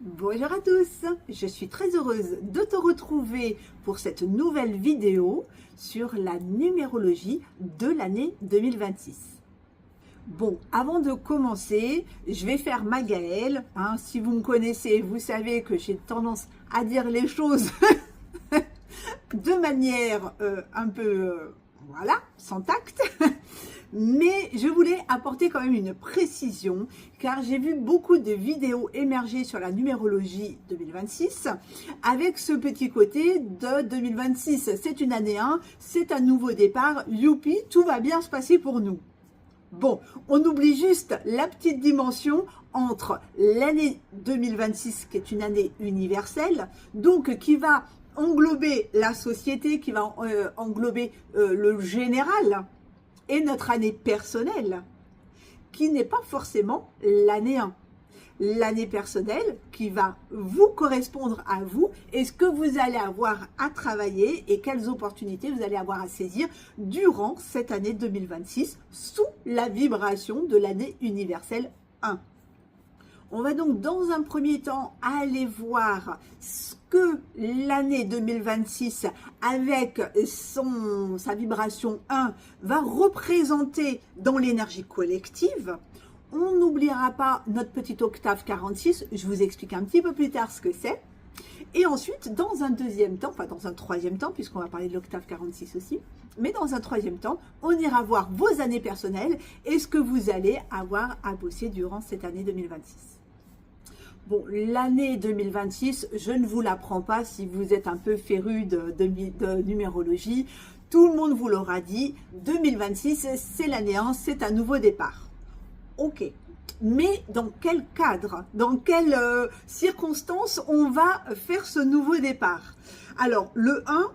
Bonjour à tous, je suis très heureuse de te retrouver pour cette nouvelle vidéo sur la numérologie de l'année 2026. Bon, avant de commencer, je vais faire ma Gaëlle. Si vous me connaissez, vous savez que j'ai tendance à dire les choses de manière un peu, voilà, sans tact. Mais je voulais apporter quand même une précision, car j'ai vu beaucoup de vidéos émerger sur la numérologie 2026, avec ce petit côté de 2026. C'est une année 1, c'est un nouveau départ, youpi, tout va bien se passer pour nous. Bon, on oublie juste la petite dimension entre l'année 2026, qui est une année universelle, donc qui va englober la société, qui va englober le général, et notre année personnelle, qui n'est pas forcément l'année 1. L'année personnelle qui va vous correspondre à vous et ce que vous allez avoir à travailler et quelles opportunités vous allez avoir à saisir durant cette année 2026 sous la vibration de l'année universelle 1. On va donc dans un premier temps aller voir ce que l'année 2026 avec sa vibration 1 va représenter dans l'énergie collective. On n'oubliera pas notre petite octave 46, je vous explique un petit peu plus tard ce que c'est. Et ensuite, dans un deuxième temps, enfin dans un troisième temps, puisqu'on va parler de l'octave 46 aussi, mais dans un troisième temps, on ira voir vos années personnelles et ce que vous allez avoir à bosser durant cette année 2026. Bon, l'année 2026, je ne vous l'apprends pas si vous êtes un peu féru de numérologie. Tout le monde vous l'aura dit, 2026, c'est l'année 1, c'est un nouveau départ. Ok, mais dans quel cadre, dans quelles circonstances on va faire ce nouveau départ? Alors, le 1,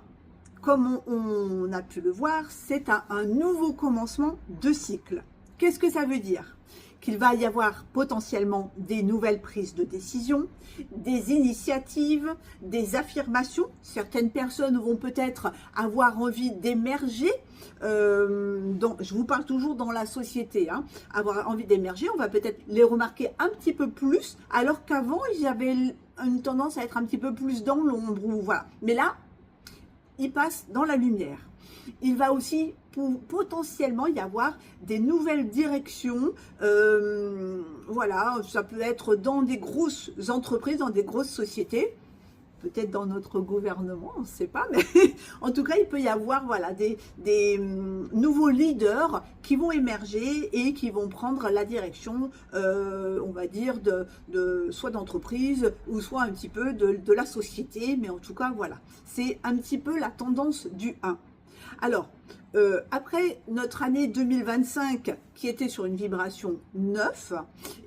comme on a pu le voir, c'est un nouveau commencement de cycle. Qu'est-ce que ça veut dire? Qu'il va y avoir potentiellement des nouvelles prises de décision, des initiatives, des affirmations. Certaines personnes vont peut-être avoir envie d'émerger. Je vous parle toujours dans la société. Avoir envie d'émerger, on va peut-être les remarquer un petit peu plus, alors qu'avant, ils avaient une tendance à être un petit peu plus dans l'ombre. Voilà. Mais là, ils passent dans la lumière. Il va aussi potentiellement y avoir des nouvelles directions, voilà, ça peut être dans des grosses entreprises, dans des grosses sociétés, peut-être dans notre gouvernement, on ne sait pas, mais en tout cas, il peut y avoir voilà, des nouveaux leaders qui vont émerger et qui vont prendre la direction, on va dire, soit d'entreprise ou soit un petit peu de la société, mais en tout cas, voilà, c'est un petit peu la tendance du 1. Alors, après notre année 2025 qui était sur une vibration 9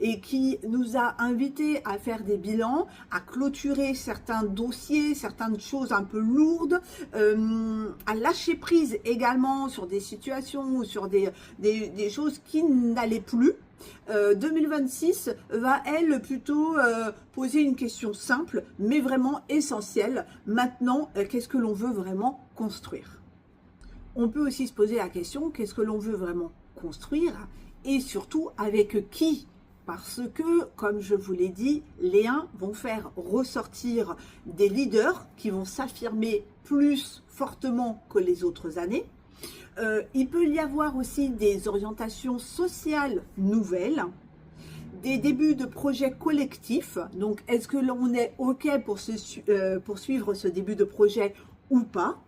et qui nous a invités à faire des bilans, à clôturer certains dossiers, certaines choses un peu lourdes, à lâcher prise également sur des situations ou sur des choses qui n'allaient plus. 2026 va, elle, plutôt poser une question simple, mais vraiment essentielle. Maintenant, qu'est-ce que l'on veut vraiment construire ? On peut aussi se poser la question, qu'est-ce que l'on veut vraiment construire et surtout avec qui? Parce que, comme je vous l'ai dit, les 1 vont faire ressortir des leaders qui vont s'affirmer plus fortement que les autres années. Il peut y avoir aussi des orientations sociales nouvelles, des débuts de projets collectifs. Donc, est-ce que l'on est OK pour suivre ce début de projet ou pas?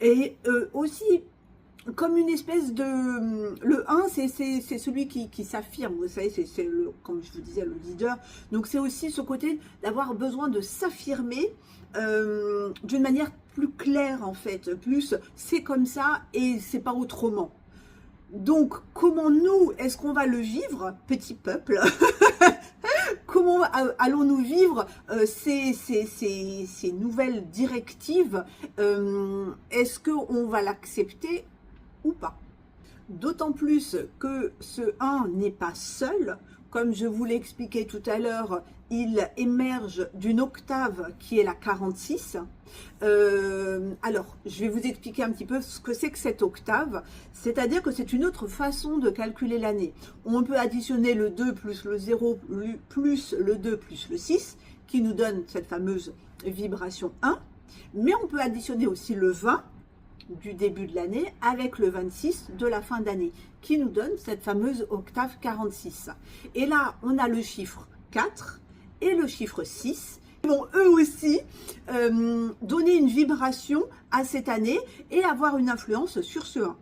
Et aussi, comme une espèce de... Le 1, c'est celui qui s'affirme, vous savez, c'est comme je vous disais, le leader. Donc, c'est aussi ce côté d'avoir besoin de s'affirmer d'une manière plus claire, en fait. Plus, c'est comme ça et c'est pas autrement. Donc, comment nous, est-ce qu'on va le vivre, petit peuple? Comment allons-nous vivre ces nouvelles directives? Est-ce qu'on va l'accepter ou pas? D'autant plus que ce 1 n'est pas seul. Comme je vous l'ai expliqué tout à l'heure, il émerge d'une octave qui est la 46. Alors, je vais vous expliquer un petit peu ce que c'est que cette octave. C'est-à-dire que c'est une autre façon de calculer l'année. On peut additionner le 2 plus le 0 plus le 2 plus le 6, qui nous donne cette fameuse vibration 1, mais on peut additionner aussi le 20 du début de l'année avec le 26 de la fin d'année, qui nous donne cette fameuse octave 46. Et là, on a le chiffre 4 et le chiffre 6, qui vont eux aussi donner une vibration à cette année et avoir une influence sur ce 1.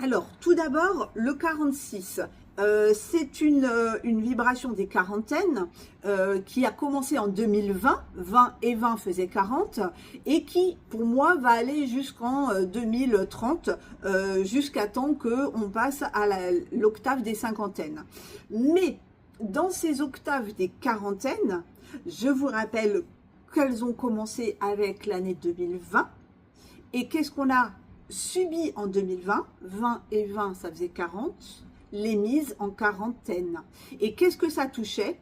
Alors, tout d'abord, le 46. C'est une vibration des quarantaines qui a commencé en 2020, 20 et 20 faisaient 40, et qui, pour moi, va aller jusqu'en 2030, jusqu'à temps qu'on passe à l'octave des cinquantaines. Mais dans ces octaves des quarantaines, je vous rappelle qu'elles ont commencé avec l'année 2020, et qu'est-ce qu'on a subi en 2020, 20 et 20, ça faisait 40, les mises en quarantaine. Et qu'est-ce que ça touchait?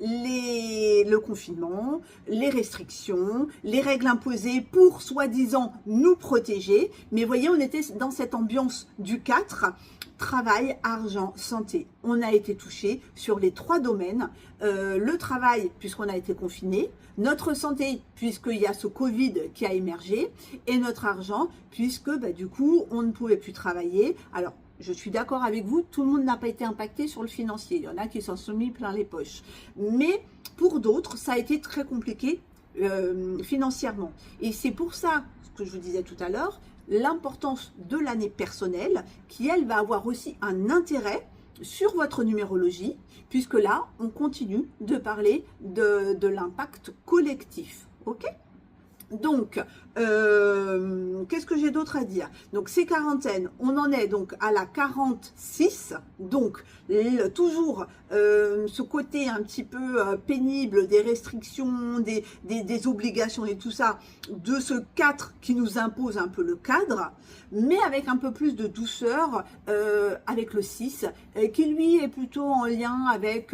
Le confinement, les restrictions, les règles imposées pour soi-disant nous protéger. Mais voyez, on était dans cette ambiance du 4, travail, argent, santé. On a été touché sur les 3 domaines. Le travail, puisqu'on a été confiné, notre santé, puisqu'il y a ce Covid qui a émergé, et notre argent, puisque du coup, on ne pouvait plus travailler. Alors, je suis d'accord avec vous, tout le monde n'a pas été impacté sur le financier. Il y en a qui s'en sont mis plein les poches. Mais pour d'autres, ça a été très compliqué financièrement. Et c'est pour ça, ce que je vous disais tout à l'heure, l'importance de l'année personnelle, qui elle va avoir aussi un intérêt sur votre numérologie, puisque là, on continue de parler de l'impact collectif. Ok ? Donc, qu'est-ce que j'ai d'autre à dire? Donc, ces quarantaines, on en est donc à la 46. Donc, toujours ce côté un petit peu pénible des restrictions, des obligations et tout ça, de ce 4 qui nous impose un peu le cadre, mais avec un peu plus de douceur avec le 6, qui lui est plutôt en lien avec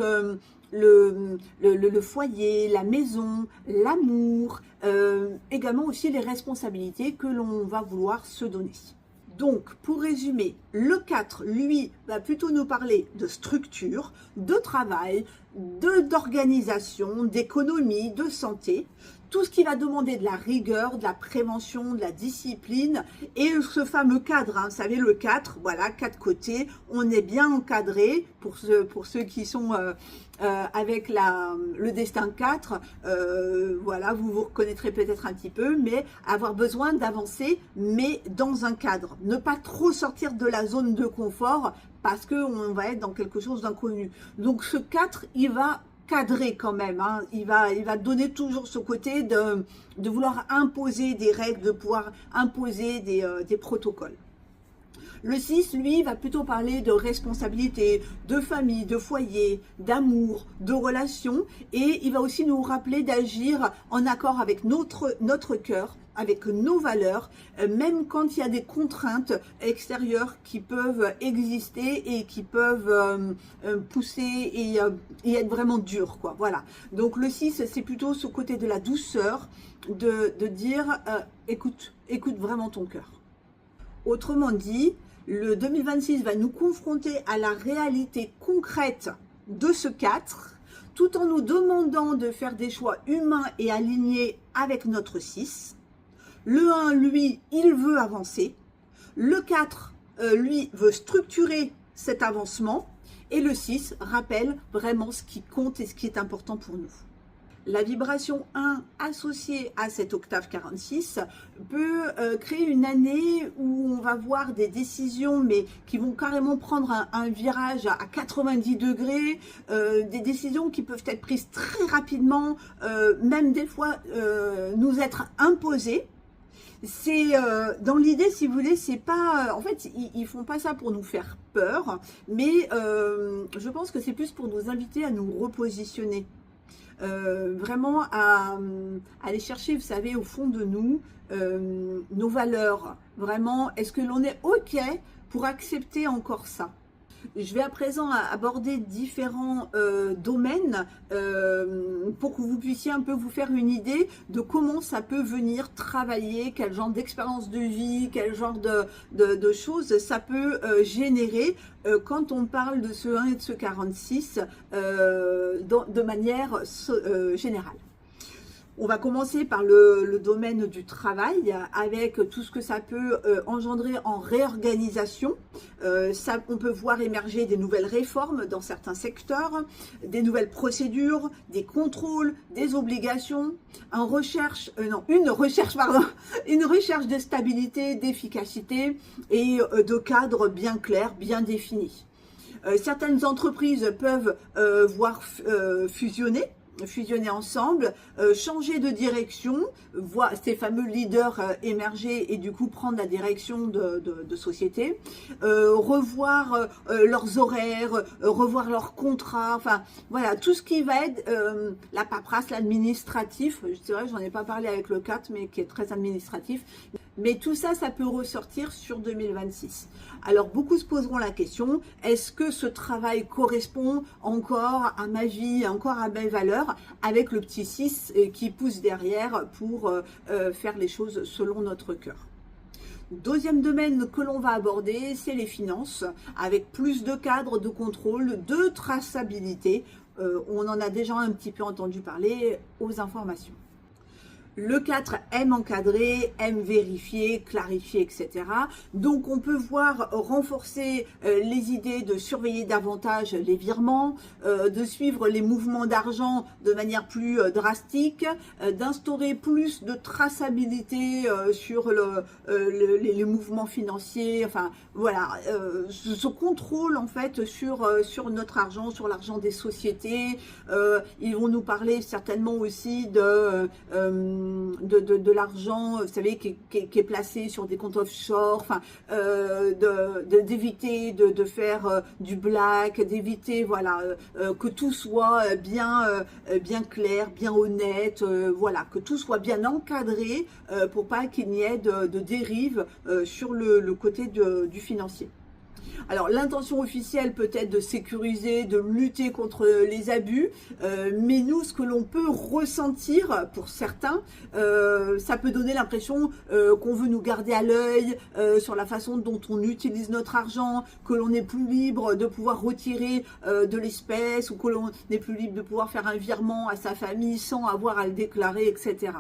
le foyer, la maison, l'amour, également aussi les responsabilités que l'on va vouloir se donner. Donc, pour résumer, le 4, lui, va plutôt nous parler de structure, de travail, d'organisation, d'économie, de santé, tout ce qui va demander de la rigueur, de la prévention, de la discipline, et ce fameux cadre, vous savez, le 4, voilà, 4 côtés, on est bien encadré, pour ceux qui sont avec le destin 4, voilà, vous vous reconnaîtrez peut-être un petit peu, mais avoir besoin d'avancer, mais dans un cadre, ne pas trop sortir de la zone de confort, parce qu'on va être dans quelque chose d'inconnu. Donc ce 4, il va cadré quand même, hein. Il va donner toujours ce côté de vouloir imposer des règles, de pouvoir imposer des protocoles. Le 6, lui, va plutôt parler de responsabilité, de famille, de foyer, d'amour, de relations, et il va aussi nous rappeler d'agir en accord avec notre cœur, avec nos valeurs, même quand il y a des contraintes extérieures qui peuvent exister et qui peuvent pousser et être vraiment dures, quoi. Voilà. Donc le 6, c'est plutôt ce côté de la douceur, de dire écoute vraiment ton cœur. Autrement dit, le 2026 va nous confronter à la réalité concrète de ce 4, tout en nous demandant de faire des choix humains et alignés avec notre 6. Le 1, lui, il veut avancer. Le 4, lui, veut structurer cet avancement. Et le 6 rappelle vraiment ce qui compte et ce qui est important pour nous. La vibration 1 associée à cette octave 46 peut créer une année où on va voir des décisions mais qui vont carrément prendre un virage à 90 degrés, des décisions qui peuvent être prises très rapidement, même des fois nous être imposées. C'est dans l'idée, si vous voulez, c'est pas, en fait, ils font pas ça pour nous faire peur, mais je pense que c'est plus pour nous inviter à nous repositionner. Vraiment à aller chercher, vous savez, au fond de nous, nos valeurs. Vraiment, est-ce que l'on est OK pour accepter encore ça? Je vais à présent aborder différents domaines pour que vous puissiez un peu vous faire une idée de comment ça peut venir travailler, quel genre d'expérience de vie, quel genre de choses ça peut générer quand on parle de ce 1 et de ce 46 de manière générale. On va commencer par le domaine du travail, avec tout ce que ça peut engendrer en réorganisation. On peut voir émerger des nouvelles réformes dans certains secteurs, des nouvelles procédures, des contrôles, des obligations, une recherche de stabilité, d'efficacité et de cadres bien clairs, bien définis. Certaines entreprises peuvent voir fusionner ensemble, changer de direction, voir ces fameux leaders émerger et du coup prendre la direction de société, revoir leurs horaires, revoir leurs contrats, enfin voilà, tout ce qui va être la paperasse, l'administratif. C'est vrai, j'en ai pas parlé avec le 4, mais qui est très administratif. Mais tout ça, ça peut ressortir sur 2026. Alors, beaucoup se poseront la question, est-ce que ce travail correspond encore à ma vie, encore à mes valeurs, avec le petit 6 qui pousse derrière pour faire les choses selon notre cœur. Deuxième domaine que l'on va aborder, c'est les finances, avec plus de cadres, de contrôle, de traçabilité. On en a déjà un petit peu entendu parler aux informations. Le 4 aime encadrer, aime vérifier, clarifier, etc. Donc, on peut voir renforcer les idées de surveiller davantage les virements, de suivre les mouvements d'argent de manière plus drastique, d'instaurer plus de traçabilité sur les mouvements financiers. Enfin, voilà, ce contrôle en fait sur notre argent, sur l'argent des sociétés. Ils vont nous parler certainement aussi de l'argent, vous savez, qui est placé sur des comptes offshore, enfin, d'éviter de faire du black, d'éviter, voilà, que tout soit bien clair, bien honnête, voilà, que tout soit bien encadré pour pas qu'il n'y ait de dérive sur le côté du financier. Alors, l'intention officielle peut être de sécuriser, de lutter contre les abus, mais nous, ce que l'on peut ressentir pour certains, ça peut donner l'impression qu'on veut nous garder à l'œil sur la façon dont on utilise notre argent, que l'on n'est plus libre de pouvoir retirer de l'espèce ou que l'on n'est plus libre de pouvoir faire un virement à sa famille sans avoir à le déclarer, etc.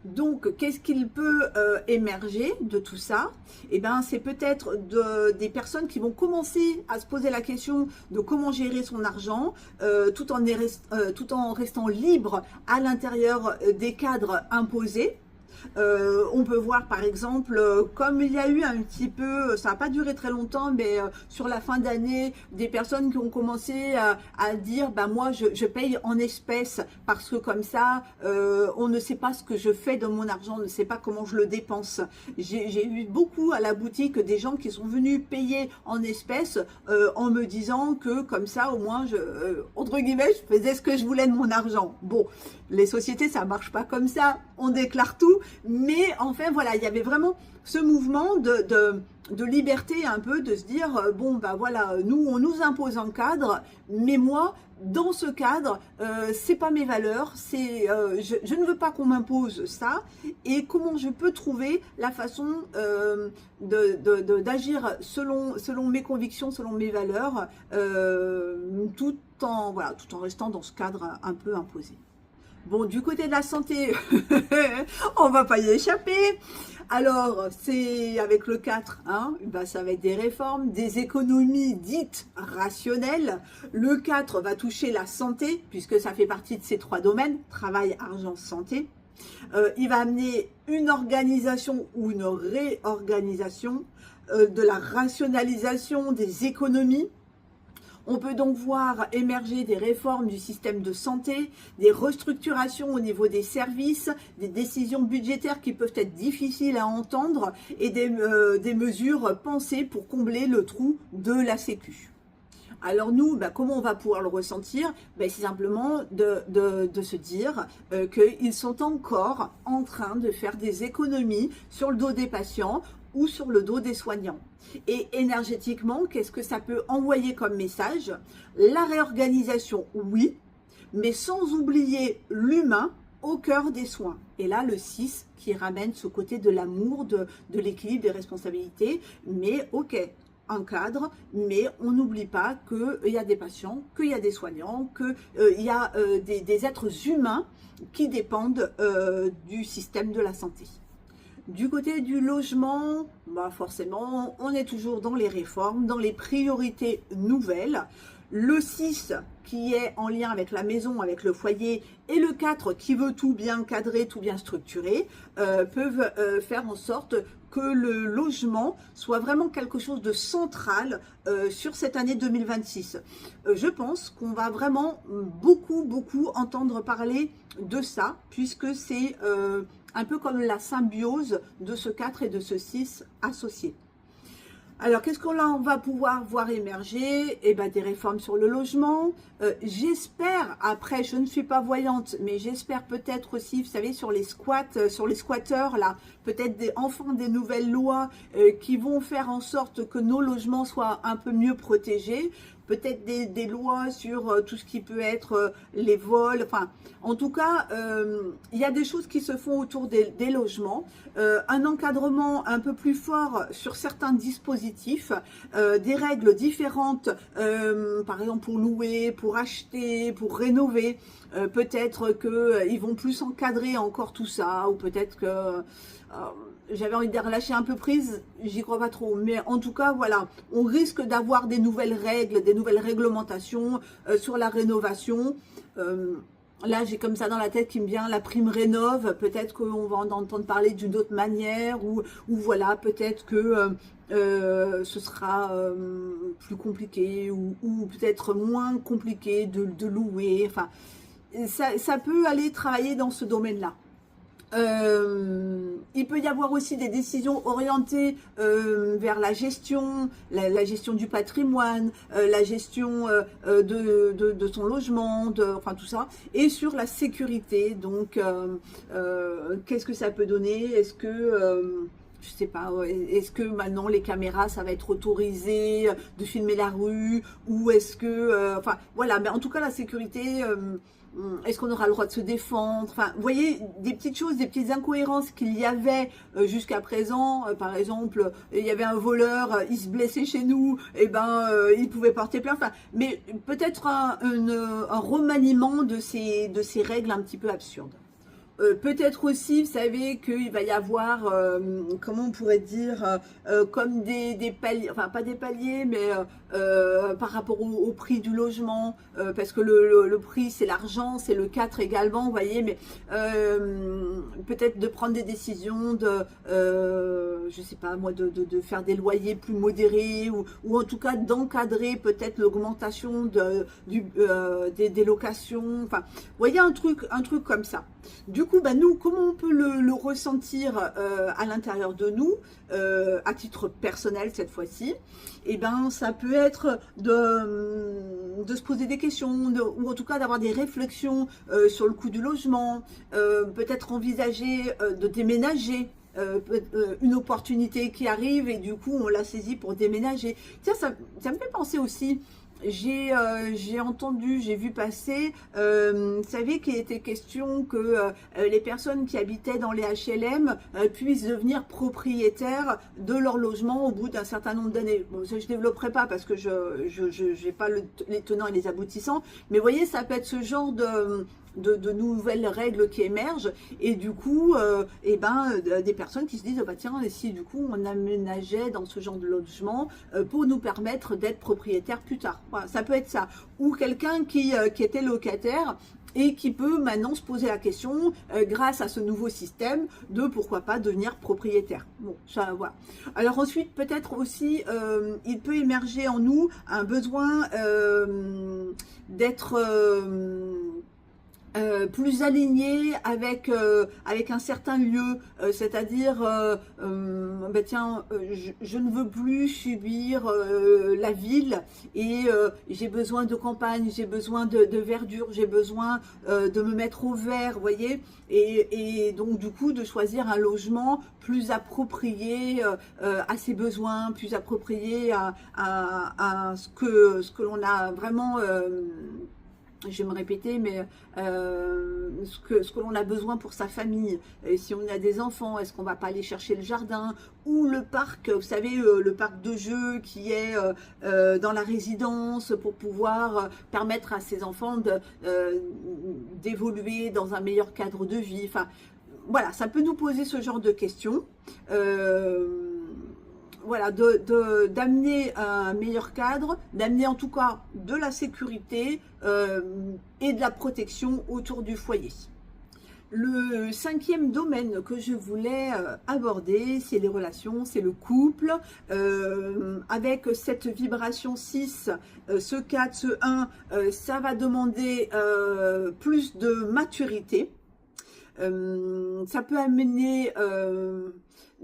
Donc, qu'est-ce qu'il peut émerger de tout ça? Eh bien, c'est peut-être des personnes qui vont commencer à se poser la question de comment gérer son argent, tout en restant libre à l'intérieur des cadres imposés. On peut voir par exemple, comme il y a eu un petit peu, ça n'a pas duré très longtemps, mais sur la fin d'année, des personnes qui ont commencé à dire, bah moi je paye en espèces parce que comme ça, on ne sait pas ce que je fais de mon argent, on ne sait pas comment je le dépense. J'ai eu beaucoup à la boutique des gens qui sont venus payer en espèces en me disant que comme ça au moins, entre guillemets, je faisais ce que je voulais de mon argent. Bon, les sociétés ça marche pas comme ça, on déclare tout. Mais enfin voilà, il y avait vraiment ce mouvement de liberté un peu, de se dire bon bah voilà, nous on nous impose un cadre, mais moi dans ce cadre c'est pas mes valeurs, c'est je ne veux pas qu'on m'impose ça, et comment je peux trouver la façon d'agir selon mes convictions, selon mes valeurs, tout en restant dans ce cadre un peu imposé. Bon, du côté de la santé, on va pas y échapper. Alors, c'est avec le 4, hein, bah, ça va être des réformes, des économies dites rationnelles. Le 4 va toucher la santé, puisque ça fait partie de ces trois domaines, travail, argent, santé. Il va amener une organisation ou une réorganisation, de la rationalisation des économies. On peut donc voir émerger des réformes du système de santé, des restructurations au niveau des services, des décisions budgétaires qui peuvent être difficiles à entendre et des mesures pensées pour combler le trou de la Sécu. Alors nous, comment on va pouvoir le ressentir? C'est simplement de se dire qu'ils sont encore en train de faire des économies sur le dos des patients ou sur le dos des soignants. Et énergétiquement, qu'est-ce que ça peut envoyer comme message? La réorganisation, oui, mais sans oublier l'humain au cœur des soins. Et là, le 6 qui ramène ce côté de l'amour, de l'équilibre, des responsabilités. Mais ok, un cadre, mais on n'oublie pas qu'il y a des patients, qu'il y a des soignants, qu'il y a des êtres humains qui dépendent du système de la santé. Du côté du logement, bah forcément, on est toujours dans les réformes, dans les priorités nouvelles. Le 6 qui est en lien avec la maison, avec le foyer, et le 4 qui veut tout bien cadrer, tout bien structurer, peuvent faire en sorte que le logement soit vraiment quelque chose de central sur cette année 2026. Je pense qu'on va vraiment beaucoup entendre parler de ça, puisque c'est un peu comme la symbiose de ce 4 et de ce 6 associés. Alors, qu'est-ce qu'on va pouvoir voir émerger? Eh ben, des réformes sur le logement. J'espère, après, je ne suis pas voyante, mais j'espère peut-être aussi, vous savez, sur les squats, sur les squatteurs, là, peut-être des nouvelles lois qui vont faire en sorte que nos logements soient un peu mieux protégés. Peut-être des lois sur tout ce qui peut être les vols. Enfin, en tout cas, il y a des choses qui se font autour des logements. Un encadrement un peu plus fort sur certains dispositifs, des règles différentes, par exemple pour louer, pour acheter, pour rénover. Peut-être qu'ils vont plus encadrer encore tout ça, ou peut-être que... j'avais envie de relâcher un peu prise, j'y crois pas trop. Mais en tout cas, voilà, on risque d'avoir des nouvelles règles, des nouvelles réglementations sur la rénovation. Là, j'ai comme ça dans la tête qui me vient la prime rénov'. Peut-être qu'on va en entendre parler d'une autre manière, ou voilà, peut-être que ce sera plus compliqué, ou peut-être moins compliqué de louer. Enfin, ça peut aller travailler dans ce domaine-là. Il peut y avoir aussi des décisions orientées vers la gestion du patrimoine, la gestion de son logement, enfin tout ça, et sur la sécurité. Donc, qu'est-ce que ça peut donner? Est-ce que... je sais pas, est-ce que maintenant les caméras ça va être autorisé de filmer la rue, ou est-ce que, enfin voilà, mais en tout cas la sécurité, est-ce qu'on aura le droit de se défendre? Enfin, vous voyez, des petites choses, des petites incohérences qu'il y avait jusqu'à présent. Par exemple, il y avait un voleur, il se blessait chez nous, et ben il pouvait porter plainte. Enfin, mais peut-être un remaniement de ces règles un petit peu absurdes. Peut-être aussi, vous savez, qu'il va y avoir, comment on pourrait dire, comme des paliers, enfin pas des paliers, mais par rapport au prix du logement, parce que le prix c'est l'argent, c'est le 4 également, vous voyez, mais peut-être de prendre des décisions je sais pas moi, de faire des loyers plus modérés, ou en tout cas d'encadrer peut-être l'augmentation des locations, enfin, vous voyez, un truc comme ça. Du coup, bah, nous, comment on peut le ressentir à l'intérieur de nous, à titre personnel cette fois-ci? Eh ben, ça peut être de se poser des questions, ou en tout cas d'avoir des réflexions sur le coût du logement, peut-être envisager de déménager. Une opportunité qui arrive et du coup on l'a saisie pour déménager. Tiens, ça me fait penser aussi. J'ai entendu, j'ai vu passer, vous savez qu'il était question que les personnes qui habitaient dans les HLM puissent devenir propriétaires de leur logement au bout d'un certain nombre d'années. Bon, ça, je ne développerai pas parce que je n'ai pas les tenants et les aboutissants, mais vous voyez, ça peut être ce genre de nouvelles règles qui émergent, et du coup des personnes qui se disent, oh bah tiens, et si du coup on aménageait dans ce genre de logement pour nous permettre d'être propriétaires plus tard. Voilà, ça peut être ça. Ou quelqu'un qui était locataire et qui peut maintenant se poser la question, grâce à ce nouveau système, de pourquoi pas devenir propriétaire. Bon, ça, voilà. Alors ensuite, peut-être aussi, il peut émerger en nous un besoin d'être... plus aligné avec un certain lieu, c'est-à-dire bah tiens, je ne veux plus subir la ville, et j'ai besoin de campagne, j'ai besoin de verdure, j'ai besoin de me mettre au vert, vous voyez, et donc du coup de choisir un logement plus approprié à ses besoins, plus approprié à ce que l'on a vraiment... je vais me répéter, mais ce que l'on a besoin pour sa famille. Et si on a des enfants, est-ce qu'on va pas aller chercher le jardin ou le parc, vous savez, le parc de jeux qui est dans la résidence pour pouvoir permettre à ses enfants d'évoluer dans un meilleur cadre de vie. Enfin, voilà, ça peut nous poser ce genre de questions. Voilà, d'amener un meilleur cadre, d'amener en tout cas de la sécurité et de la protection autour du foyer. Le cinquième domaine que je voulais aborder, c'est les relations, c'est le couple. Avec cette vibration 6, ce 4, ce 1, ça va demander plus de maturité. Ça peut amener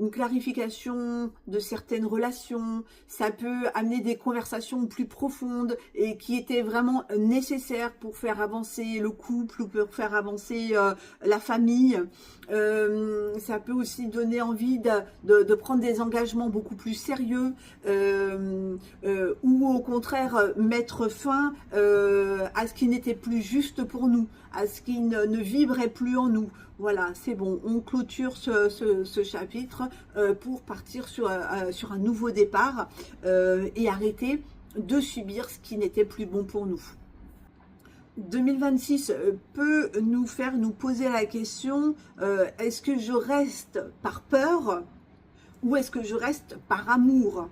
une clarification de certaines relations, ça peut amener des conversations plus profondes et qui étaient vraiment nécessaires pour faire avancer le couple ou pour faire avancer la famille. Ça peut aussi donner envie de prendre des engagements beaucoup plus sérieux ou au contraire mettre fin à ce qui n'était plus juste pour nous, à ce qui ne vibrait plus en nous. Voilà, c'est bon, on clôture ce chapitre pour partir sur un nouveau départ et arrêter de subir ce qui n'était plus bon pour nous. 2026 peut nous faire nous poser la question, est-ce que je reste par peur ou est-ce que je reste par amour?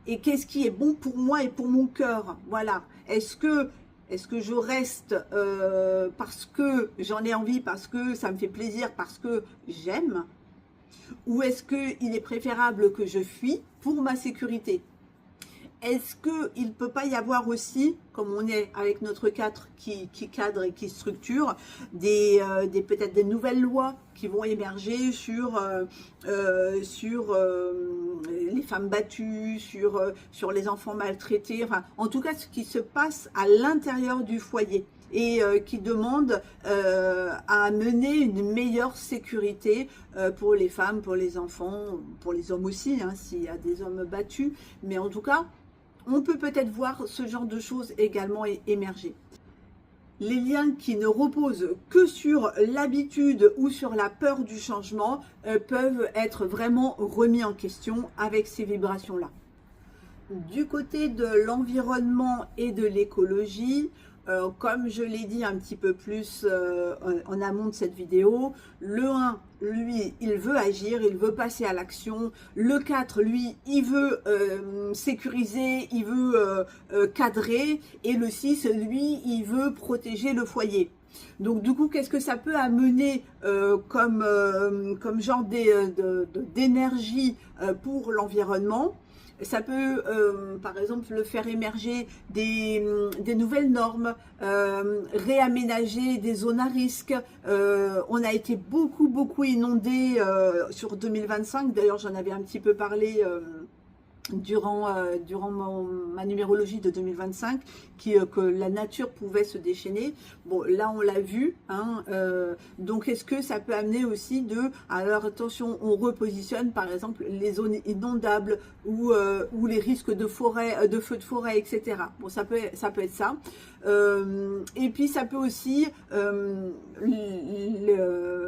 Et qu'est-ce qui est bon pour moi et pour mon cœur? Voilà, est-ce que je reste parce que j'en ai envie, parce que ça me fait plaisir, parce que j'aime? Ou est-ce qu'il est préférable que je fuis pour ma sécurité? Est-ce qu'il ne peut pas y avoir aussi, comme on est avec notre 4 qui cadre et qui structure, peut-être des nouvelles lois qui vont émerger sur les femmes battues, sur les enfants maltraités, enfin, en tout cas ce qui se passe à l'intérieur du foyer et qui demande à mener une meilleure sécurité pour les femmes, pour les enfants, pour les hommes aussi, hein, s'il y a des hommes battus, mais en tout cas, on peut peut-être voir ce genre de choses également émerger. Les liens qui ne reposent que sur l'habitude ou sur la peur du changement peuvent être vraiment remis en question avec ces vibrations-là. Du côté de l'environnement et de l'écologie, comme je l'ai dit un petit peu plus en amont de cette vidéo, le 1, lui, il veut agir, il veut passer à l'action. Le 4, lui, il veut sécuriser, il veut cadrer. Et le 6, lui, il veut protéger le foyer. Donc du coup, qu'est-ce que ça peut amener comme genre d'énergie pour l'environnement? Ça peut, par exemple, le faire émerger des nouvelles normes, réaménager des zones à risque. On a été beaucoup inondés sur 2025. D'ailleurs, j'en avais un petit peu parlé durant ma numérologie de 2025, que la nature pouvait se déchaîner. Bon, là on l'a vu, hein, donc est-ce que ça peut amener aussi alors attention, on repositionne par exemple les zones inondables ou les risques de forêt, de feux de forêt, etc. Bon, ça peut être ça. Et puis ça peut aussi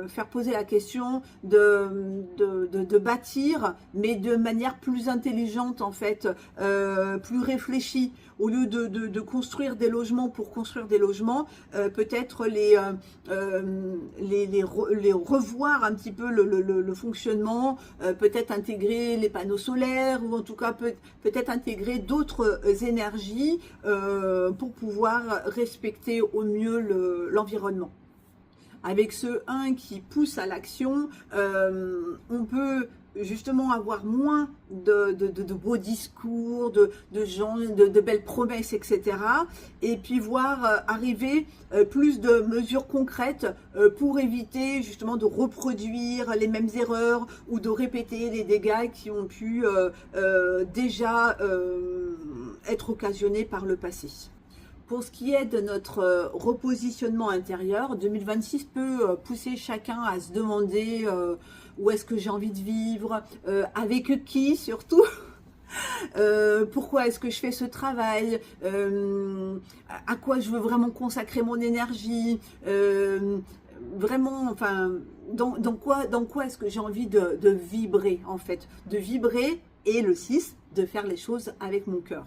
faire poser la question de bâtir, mais de manière plus intelligente en fait, plus réfléchie. Au lieu de construire des logements pour construire des logements, peut-être les revoir un petit peu le fonctionnement, peut-être intégrer les panneaux solaires ou en tout cas peut-être intégrer d'autres énergies pour pouvoir respecter au mieux l'environnement. Avec ce 1 qui pousse à l'action, on peut justement avoir moins de beaux discours, de belles promesses, etc. Et puis voir arriver plus de mesures concrètes pour éviter justement de reproduire les mêmes erreurs ou de répéter les dégâts qui ont pu déjà être occasionnés par le passé. Pour ce qui est de notre repositionnement intérieur, 2026 peut pousser chacun à se demander où est-ce que j'ai envie de vivre, avec qui surtout, pourquoi est-ce que je fais ce travail, à quoi je veux vraiment consacrer mon énergie, vraiment, enfin, dans quoi est-ce que j'ai envie de vibrer, en fait, de vibrer, et le 6, de faire les choses avec mon cœur.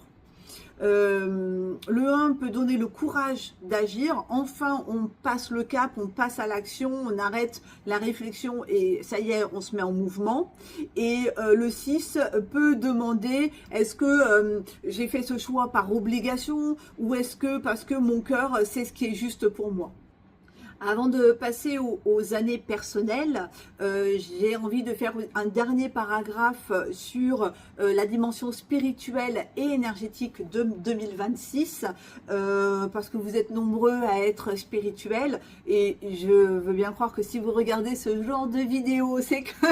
Le 1 peut donner le courage d'agir. Enfin, on passe le cap, on passe à l'action, on arrête la réflexion et ça y est, on se met en mouvement. Et le 6 peut demander, est-ce que j'ai fait ce choix par obligation ou est-ce que parce que mon cœur sait ce qui est juste pour moi? Avant de passer aux années personnelles, j'ai envie de faire un dernier paragraphe sur la dimension spirituelle et énergétique de 2026, parce que vous êtes nombreux à être spirituels et je veux bien croire que si vous regardez ce genre de vidéo, c'est que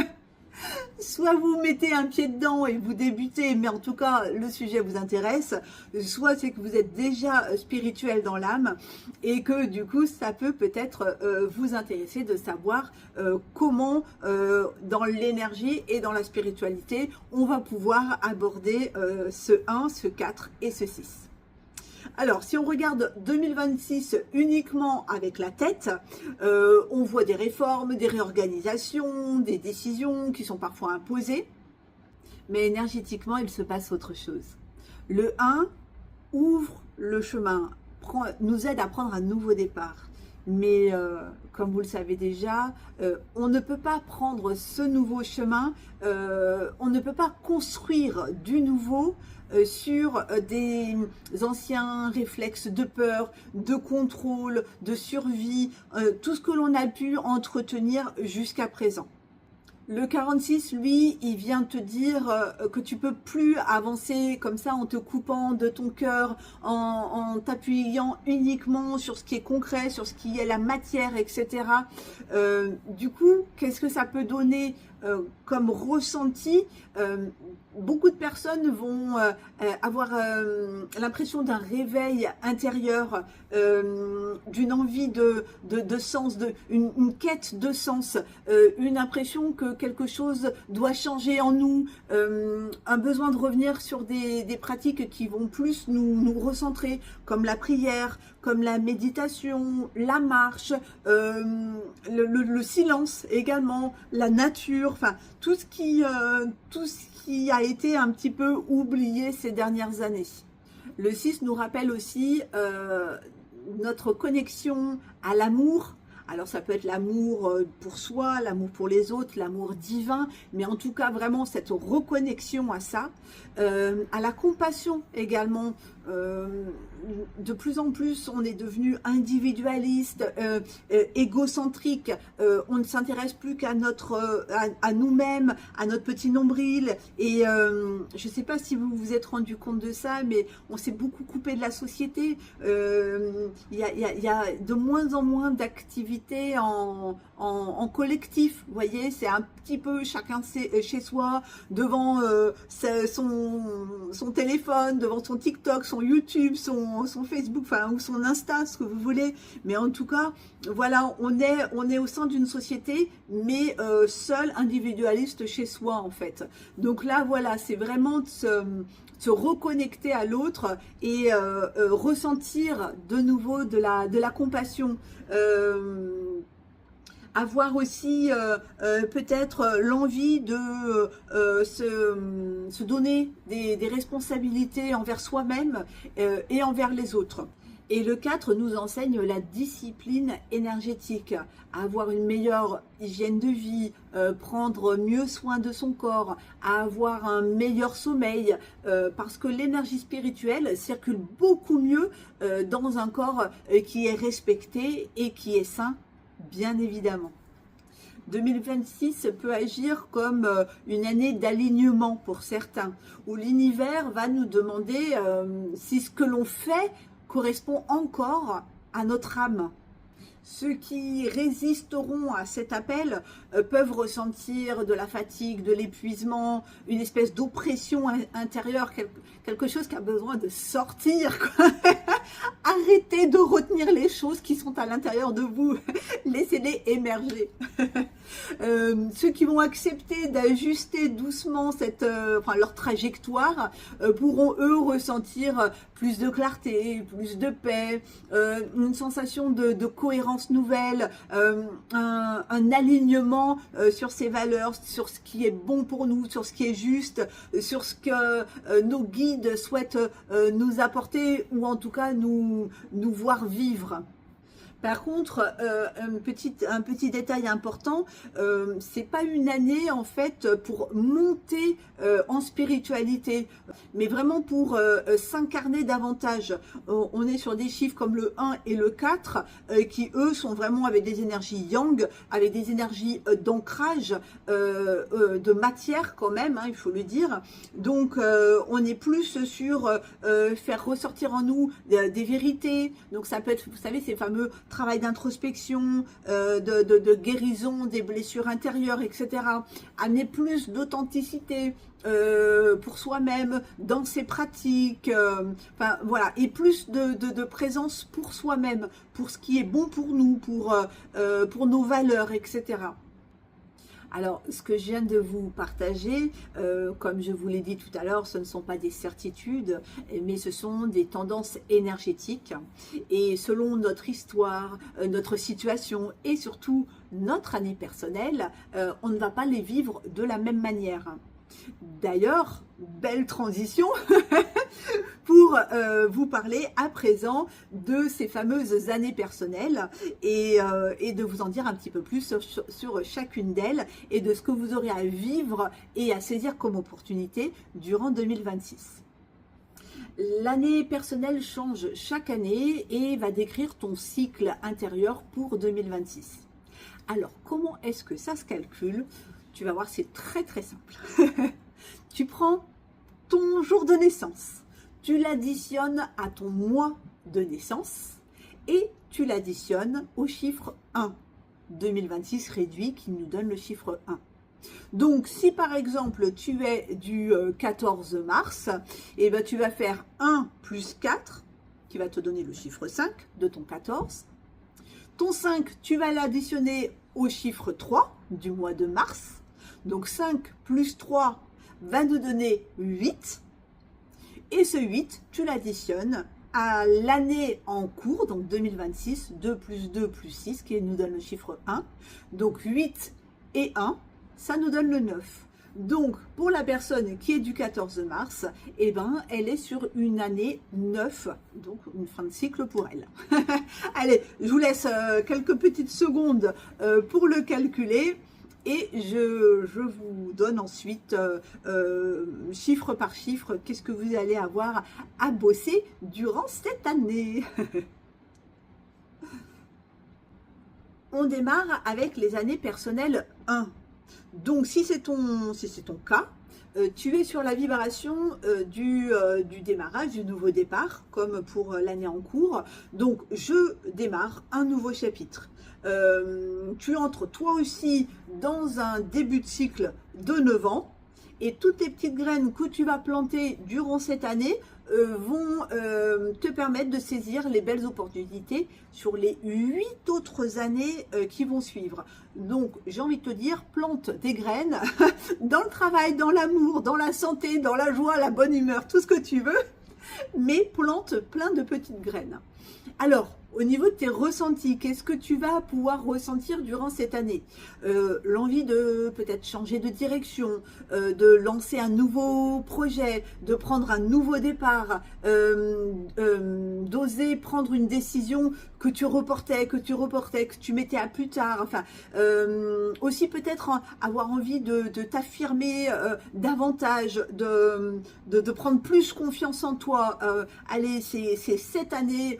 soit vous mettez un pied dedans et vous débutez, mais en tout cas le sujet vous intéresse, soit c'est que vous êtes déjà spirituel dans l'âme et que du coup ça peut peut-être vous intéresser de savoir comment dans l'énergie et dans la spiritualité on va pouvoir aborder ce 1, ce 4 et ce 6. Alors, si on regarde 2026 uniquement avec la tête, on voit des réformes, des réorganisations, des décisions qui sont parfois imposées, mais énergétiquement, il se passe autre chose. Le 1 ouvre le chemin, nous aide à prendre un nouveau départ. Mais comme vous le savez déjà, on ne peut pas prendre ce nouveau chemin, on ne peut pas construire du nouveau sur des anciens réflexes de peur, de contrôle, de survie, tout ce que l'on a pu entretenir jusqu'à présent. Le 46, lui, il vient te dire que tu peux plus avancer comme ça en te coupant de ton cœur, en t'appuyant uniquement sur ce qui est concret, sur ce qui est la matière, etc. Du coup, qu'est-ce que ça peut donner comme ressenti? Beaucoup de personnes vont avoir l'impression d'un réveil intérieur, d'une envie de sens, une quête de sens, une impression que quelque chose doit changer en nous, un besoin de revenir sur des pratiques qui vont plus nous recentrer, comme la prière, comme la méditation, la marche, le silence également, la nature, enfin tout ce qui a été un petit peu oublié ces dernières années. Le 6 nous rappelle aussi notre connexion à l'amour. Alors ça peut être l'amour pour soi, l'amour pour les autres, l'amour divin, mais en tout cas vraiment cette reconnexion à ça, à la compassion également. De plus en plus on est devenu individualiste, égocentrique, on ne s'intéresse plus qu'à à nous-mêmes, à notre petit nombril, et je ne sais pas si vous vous êtes rendu compte de ça, mais on s'est beaucoup coupé de la société. Il y a de moins en moins d'activités en collectif, vous voyez, c'est un petit peu chacun chez soi, devant son téléphone, devant son TikTok, son YouTube, son Facebook, enfin, ou son Insta, ce que vous voulez, mais en tout cas, voilà, on est au sein d'une société, mais seul, individualiste chez soi, en fait. Donc là, voilà, c'est vraiment de se reconnecter à l'autre et ressentir de nouveau de la compassion, avoir aussi peut-être l'envie de se donner des responsabilités envers soi-même et envers les autres. Et le 4 nous enseigne la discipline énergétique, avoir une meilleure hygiène de vie, prendre mieux soin de son corps, avoir un meilleur sommeil, parce que l'énergie spirituelle circule beaucoup mieux dans un corps qui est respecté et qui est sain, bien évidemment. 2026 peut agir comme une année d'alignement pour certains, où l'univers va nous demander si ce que l'on fait correspond encore à notre âme. Ceux qui résisteront à cet appel peuvent ressentir de la fatigue, de l'épuisement, une espèce d'oppression intérieure, quelque chose qui a besoin de sortir, quoi. Arrêtez de retenir les choses qui sont à l'intérieur de vous, laissez-les émerger. Ceux qui vont accepter d'ajuster doucement leur trajectoire pourront eux ressentir plus de clarté, plus de paix, une sensation de cohérence nouvelle, un alignement sur ses valeurs, sur ce qui est bon pour nous, sur ce qui est juste, sur ce que nos guides souhaitent nous apporter ou en tout cas nous voir vivre. Par contre, un petit détail important, c'est pas une année en fait pour monter en spiritualité, mais vraiment pour s'incarner davantage. On est sur des chiffres comme le 1 et le 4 qui eux sont vraiment avec des énergies yang, avec des énergies d'ancrage, de matière quand même, hein, il faut le dire. Donc on est plus sur faire ressortir en nous des vérités. Donc ça peut être, vous savez, ces fameux travail d'introspection, de guérison des blessures intérieures, etc. Amener plus d'authenticité pour soi-même dans ses pratiques, enfin voilà, et plus de présence pour soi-même, pour ce qui est bon pour nous, pour nos valeurs, etc. Alors, ce que je viens de vous partager, comme je vous l'ai dit tout à l'heure, ce ne sont pas des certitudes, mais ce sont des tendances énergétiques. Et selon notre histoire, notre situation et surtout notre année personnelle, on ne va pas les vivre de la même manière. D'ailleurs, belle transition pour vous parler à présent de ces fameuses années personnelles et de vous en dire un petit peu plus sur chacune d'elles et de ce que vous aurez à vivre et à saisir comme opportunité durant 2026. L'année personnelle change chaque année et va décrire ton cycle intérieur pour 2026. Alors, comment est-ce que ça se calcule? Tu vas voir, c'est très très simple. Tu prends ton jour de naissance, tu l'additionnes à ton mois de naissance et tu l'additionnes au chiffre 1. 2026 réduit qui nous donne le chiffre 1. Donc, si par exemple tu es du 14 mars, et ben, tu vas faire 1 plus 4, qui va te donner le chiffre 5 de ton 14. Ton 5, tu vas l'additionner au chiffre 3 du mois de mars. Donc 5 plus 3 va nous donner 8. Et ce 8, tu l'additionnes à l'année en cours, donc 2026, 2 plus 2 plus 6, qui nous donne le chiffre 1. Donc 8 et 1, ça nous donne le 9. Donc pour la personne qui est du 14 mars, eh ben, elle est sur une année 9, donc une fin de cycle pour elle. Allez, je vous laisse quelques petites secondes pour le calculer. Et je vous donne ensuite, chiffre par chiffre, qu'est-ce que vous allez avoir à bosser durant cette année. On démarre avec les années personnelles 1. Donc, si c'est ton cas, tu es sur la vibration du démarrage, du nouveau départ, comme pour l'année en cours. Donc, je démarre un nouveau chapitre. Tu entres toi aussi dans un début de cycle de 9 ans et toutes les petites graines que tu vas planter durant cette année vont te permettre de saisir les belles opportunités sur les 8 autres années qui vont suivre. Donc, j'ai envie de te dire, plante des graines dans le travail, dans l'amour, dans la santé, dans la joie, la bonne humeur, tout ce que tu veux, mais plante plein de petites graines. Alors, au niveau de tes ressentis, qu'est-ce que tu vas pouvoir ressentir durant cette année? L'envie de peut-être changer de direction, de lancer un nouveau projet, de prendre un nouveau départ, d'oser prendre une décision que tu reportais, que tu mettais à plus tard. Enfin, aussi peut-être avoir envie de t'affirmer davantage, de prendre plus confiance en toi. Allez, c'est cette année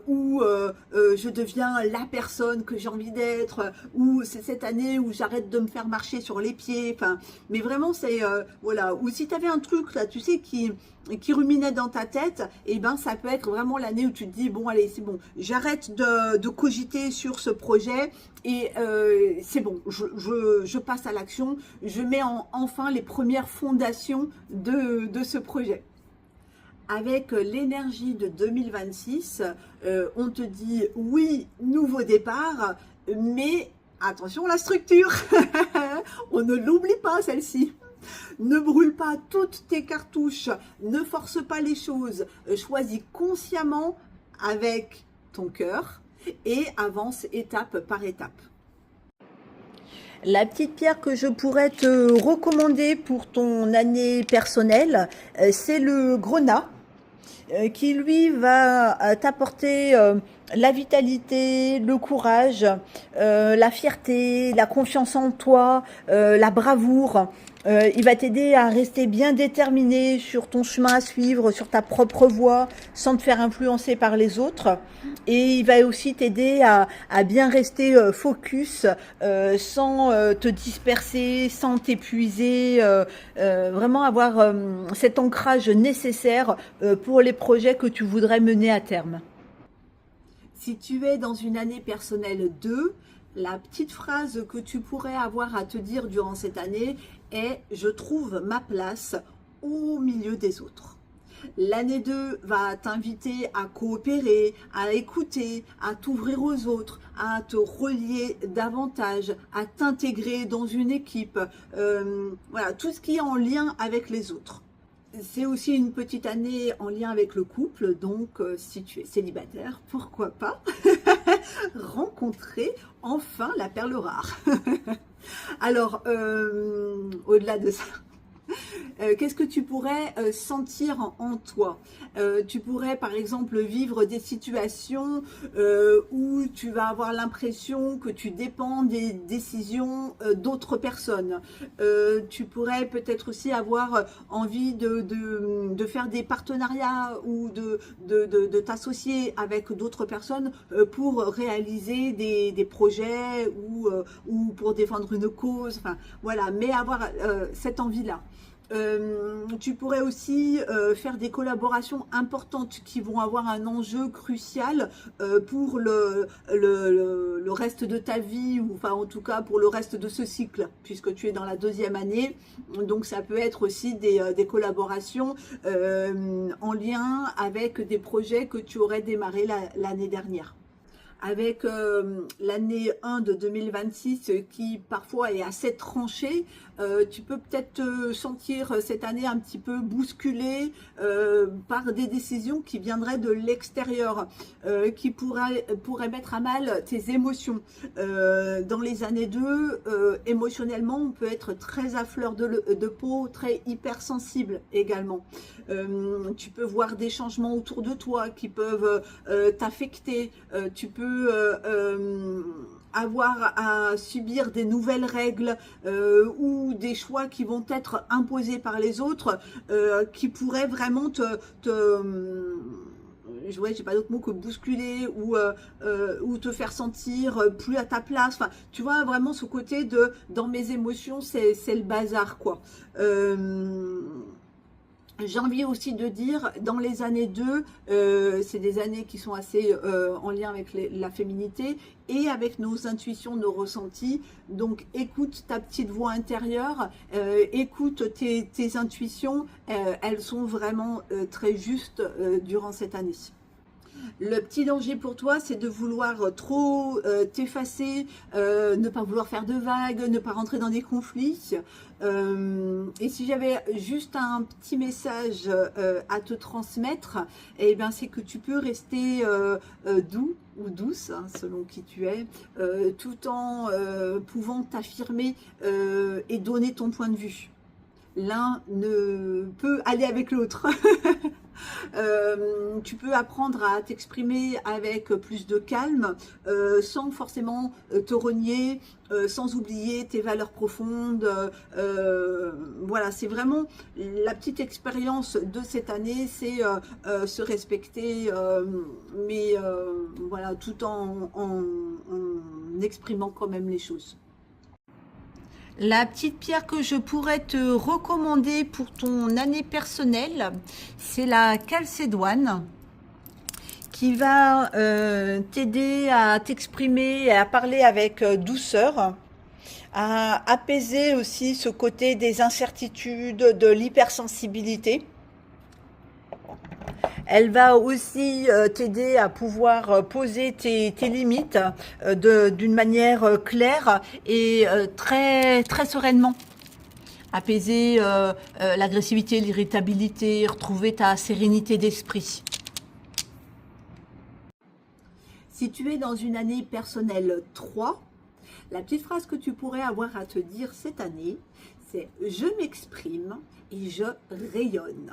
où je deviens la personne que j'ai envie d'être, ou c'est cette année où j'arrête de me faire marcher sur les pieds, enfin, mais vraiment c'est, voilà, ou si tu avais un truc là, tu sais, qui ruminait dans ta tête, et ben ça peut être vraiment l'année où tu te dis, bon allez, c'est bon, j'arrête de cogiter sur ce projet, et c'est bon, je passe à l'action, je mets enfin les premières fondations de ce projet. Avec l'énergie de 2026, on te dit oui, nouveau départ, mais attention la structure, on ne l'oublie pas celle-ci. Ne brûle pas toutes tes cartouches, ne force pas les choses, choisis consciemment avec ton cœur et avance étape par étape. La petite pierre que je pourrais te recommander pour ton année personnelle, c'est le grenat, qui lui va t'apporter la vitalité, le courage, la fierté, la confiance en toi, la bravoure. Il va t'aider à rester bien déterminé sur ton chemin à suivre, sur ta propre voie, sans te faire influencer par les autres. Et il va aussi t'aider à bien rester focus, sans te disperser, sans t'épuiser, vraiment avoir cet ancrage nécessaire pour les projets que tu voudrais mener à terme. Si tu es dans une année personnelle 2, la petite phrase que tu pourrais avoir à te dire durant cette année est « Je trouve ma place au milieu des autres ». L'année 2 va t'inviter à coopérer, à écouter, à t'ouvrir aux autres, à te relier davantage, à t'intégrer dans une équipe, voilà, tout ce qui est en lien avec les autres. C'est aussi une petite année en lien avec le couple, donc si tu es célibataire, pourquoi pas rencontrer enfin la perle rare. Alors, au-delà de ça, qu'est-ce que tu pourrais sentir en toi? Tu pourrais par exemple vivre des situations où tu vas avoir l'impression que tu dépends des décisions d'autres personnes. Tu pourrais peut-être aussi avoir envie de faire des partenariats ou de t'associer avec d'autres personnes pour réaliser des projets ou pour défendre une cause. Enfin, voilà, mais avoir cette envie-là. Tu pourrais aussi faire des collaborations importantes qui vont avoir un enjeu crucial pour le reste de ta vie, ou enfin en tout cas pour le reste de ce cycle, puisque tu es dans la 2e année. Donc ça peut être aussi des collaborations en lien avec des projets que tu aurais démarré l'année dernière. Avec l'année 1 de 2026 qui parfois est assez tranchée, tu peux peut-être te sentir cette année un petit peu bousculé par des décisions qui viendraient de l'extérieur, qui pourraient mettre à mal tes émotions. Dans les années 2, émotionnellement, on peut être très à fleur de peau, très hypersensible également. Tu peux voir des changements autour de toi qui peuvent t'affecter. Tu peux avoir à subir des nouvelles règles ou des choix qui vont être imposés par les autres qui pourraient vraiment j'ai pas d'autre mot que bousculer ou te faire sentir plus à ta place. Enfin, tu vois, vraiment ce côté de dans mes émotions, c'est le bazar, quoi. J'ai envie aussi de dire, dans les années 2, c'est des années qui sont assez en lien avec la féminité et avec nos intuitions, nos ressentis. Donc, écoute ta petite voix intérieure, écoute tes intuitions, elles sont vraiment très justes durant cette année. Le petit danger pour toi, c'est de vouloir trop t'effacer, ne pas vouloir faire de vagues, ne pas rentrer dans des conflits. Et si j'avais juste un petit message à te transmettre, eh bien, c'est que tu peux rester doux ou douce, hein, selon qui tu es, tout en pouvant t'affirmer et donner ton point de vue. L'un ne peut aller avec l'autre. Tu peux apprendre à t'exprimer avec plus de calme, sans forcément te renier, sans oublier tes valeurs profondes. Voilà, c'est vraiment la petite expérience de cette année, c'est se respecter, mais voilà, tout en exprimant quand même les choses. La petite pierre que je pourrais te recommander pour ton année personnelle, c'est la calcédoine, qui va t'aider à t'exprimer et à parler avec douceur, à apaiser aussi ce côté des incertitudes, de l'hypersensibilité. Elle va aussi t'aider à pouvoir poser tes limites d'une manière claire et très sereinement. Apaiser l'agressivité, l'irritabilité, retrouver ta sérénité d'esprit. Si tu es dans une année personnelle 3, la petite phrase que tu pourrais avoir à te dire cette année, c'est « Je m'exprime et je rayonne ».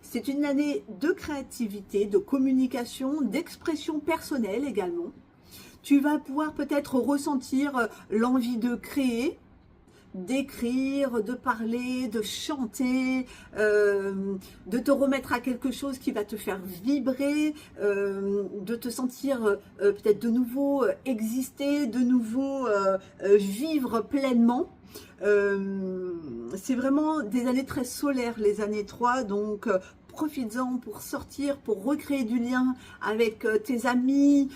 C'est une année de créativité, de communication, d'expression personnelle également. Tu vas pouvoir peut-être ressentir l'envie de créer, d'écrire, de parler, de chanter, de te remettre à quelque chose qui va te faire vibrer, de te sentir peut-être de nouveau exister, de nouveau vivre pleinement. C'est vraiment des années très solaires, les années 3, donc profites-en pour sortir, pour recréer du lien avec tes amis,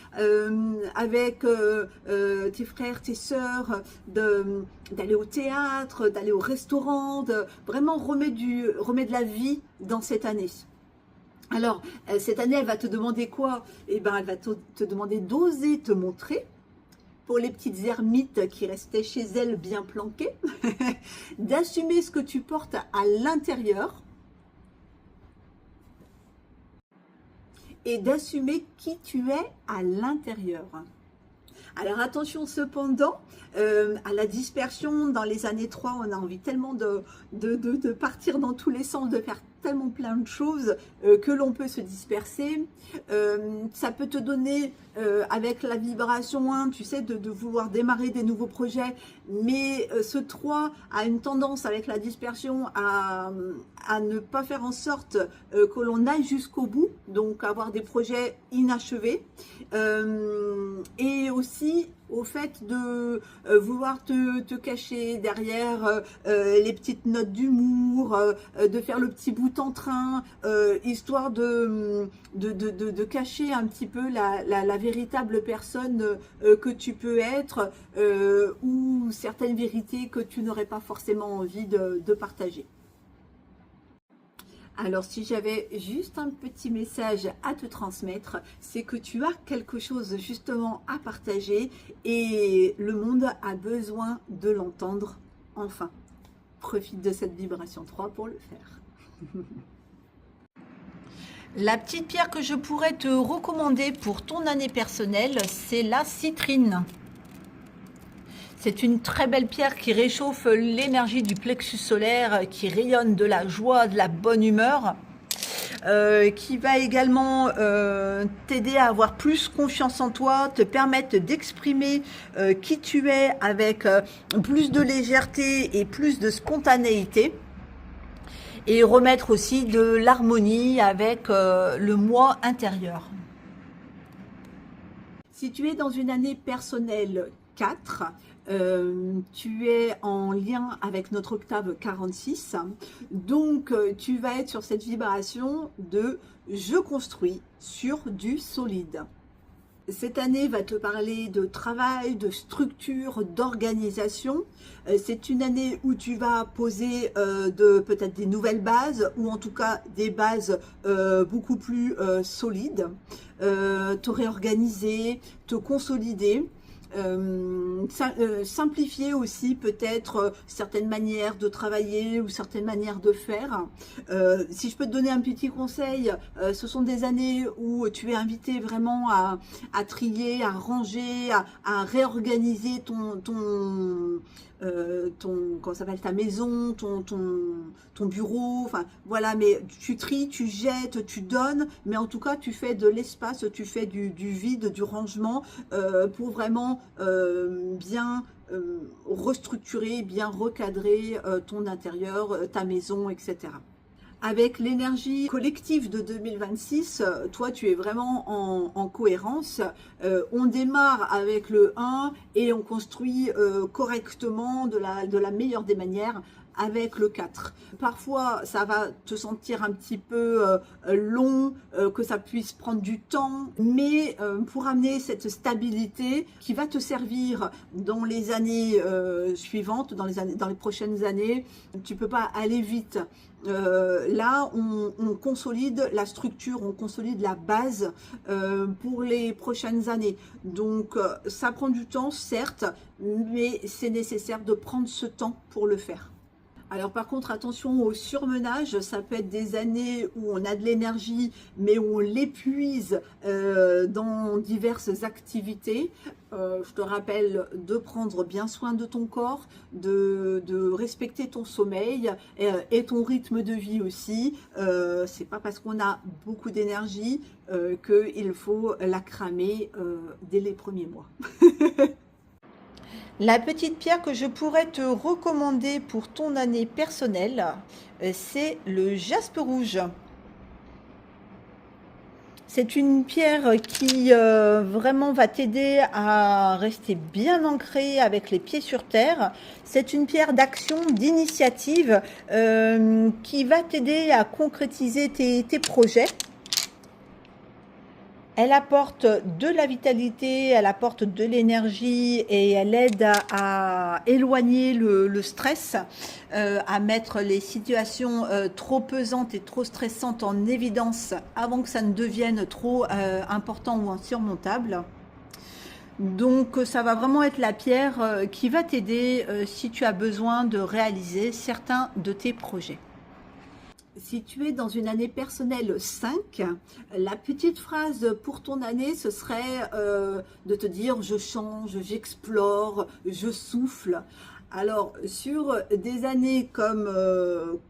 avec tes frères, tes sœurs, d'aller au théâtre, d'aller au restaurant, vraiment remettre de la vie dans cette année. Alors, cette année, elle va te demander quoi? Eh bien, elle va te demander d'oser te montrer. Pour les petites ermites qui restaient chez elles bien planquées, d'assumer ce que tu portes à l'intérieur et d'assumer qui tu es à l'intérieur. Alors attention cependant à la dispersion. Dans les années 3, on a envie tellement de partir dans tous les sens, de faire tellement plein de choses que l'on peut se disperser. Ça peut te donner, avec la vibration 1, tu sais, de vouloir démarrer des nouveaux projets, mais ce 3 a une tendance avec la dispersion à ne pas faire en sorte que l'on aille jusqu'au bout, donc avoir des projets inachevés, et aussi au fait de vouloir te cacher derrière les petites notes d'humour, de faire le petit bout en train, histoire de cacher un petit peu la véritable personne que tu peux être, ou certaines vérités que tu n'aurais pas forcément envie de partager. Alors, si j'avais juste un petit message à te transmettre, c'est que tu as quelque chose justement à partager et le monde a besoin de l'entendre enfin. Profite de cette vibration 3 pour le faire. La petite pierre que je pourrais te recommander pour ton année personnelle, c'est la citrine. C'est une très belle pierre qui réchauffe l'énergie du plexus solaire, qui rayonne de la joie, de la bonne humeur, qui va également t'aider à avoir plus confiance en toi, te permettre d'exprimer qui tu es avec plus de légèreté et plus de spontanéité. Et remettre aussi de l'harmonie avec le moi intérieur. Si tu es dans une année personnelle 4, tu es en lien avec notre octave 46, donc tu vas être sur cette vibration de « je construis sur du solide ». Cette année va te parler de travail, de structure, d'organisation. C'est une année où tu vas poser peut-être des nouvelles bases, ou en tout cas des bases beaucoup plus solides, te réorganiser, te consolider. Simplifier aussi peut-être certaines manières de travailler ou certaines manières de faire. Si je peux te donner un petit conseil, ce sont des années où tu es invité vraiment à trier, à ranger, à réorganiser comment s'appelle, ta maison, ton bureau, enfin voilà, mais tu tries, tu jettes, tu donnes, mais en tout cas tu fais de l'espace, tu fais du vide, du rangement pour vraiment bien restructurer, bien recadrer ton intérieur, ta maison, etc. Avec l'énergie collective de 2026, toi tu es vraiment en cohérence. On démarre avec le 1 et on construit correctement de la meilleure des manières avec le 4. Parfois, ça va te sentir un petit peu long, que ça puisse prendre du temps, mais pour amener cette stabilité qui va te servir dans les années suivantes, dans les prochaines années, tu peux pas aller vite. Là, on consolide la structure, on consolide la base pour les prochaines années. Donc, ça prend du temps, certes, mais c'est nécessaire de prendre ce temps pour le faire. Alors par contre, attention au surmenage, ça peut être des années où on a de l'énergie, mais où on l'épuise dans diverses activités. Je te rappelle de prendre bien soin de ton corps, de respecter ton sommeil et ton rythme de vie aussi. C'est pas parce qu'on a beaucoup d'énergie qu'il faut la cramer dès les premiers mois. La petite pierre que je pourrais te recommander pour ton année personnelle, c'est le jaspe rouge. C'est une pierre qui vraiment va t'aider à rester bien ancré avec les pieds sur terre. C'est une pierre d'action, d'initiative qui va t'aider à concrétiser tes projets. Elle apporte de la vitalité, elle apporte de l'énergie et elle aide à éloigner le stress, à mettre les situations trop pesantes et trop stressantes en évidence avant que ça ne devienne trop important ou insurmontable. Donc ça va vraiment être la pierre qui va t'aider si tu as besoin de réaliser certains de tes projets. Si tu es dans une année personnelle 5, la petite phrase pour ton année, ce serait de te dire « je change, j'explore, je souffle ». Alors, sur des années comme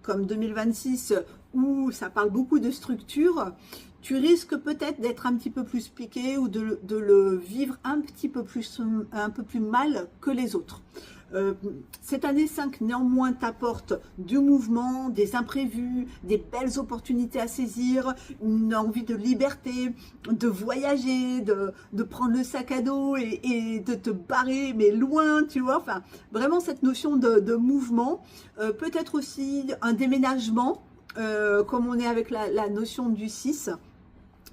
2026, où ça parle beaucoup de structure, tu risques peut-être d'être un petit peu plus piqué ou de le vivre un peu plus mal que les autres. Cette année 5 néanmoins t'apporte du mouvement, des imprévus, des belles opportunités à saisir, une envie de liberté, de voyager, de prendre le sac à dos et de te barrer mais loin, tu vois, enfin vraiment cette notion de mouvement, peut-être aussi un déménagement, comme on est avec la notion du 6.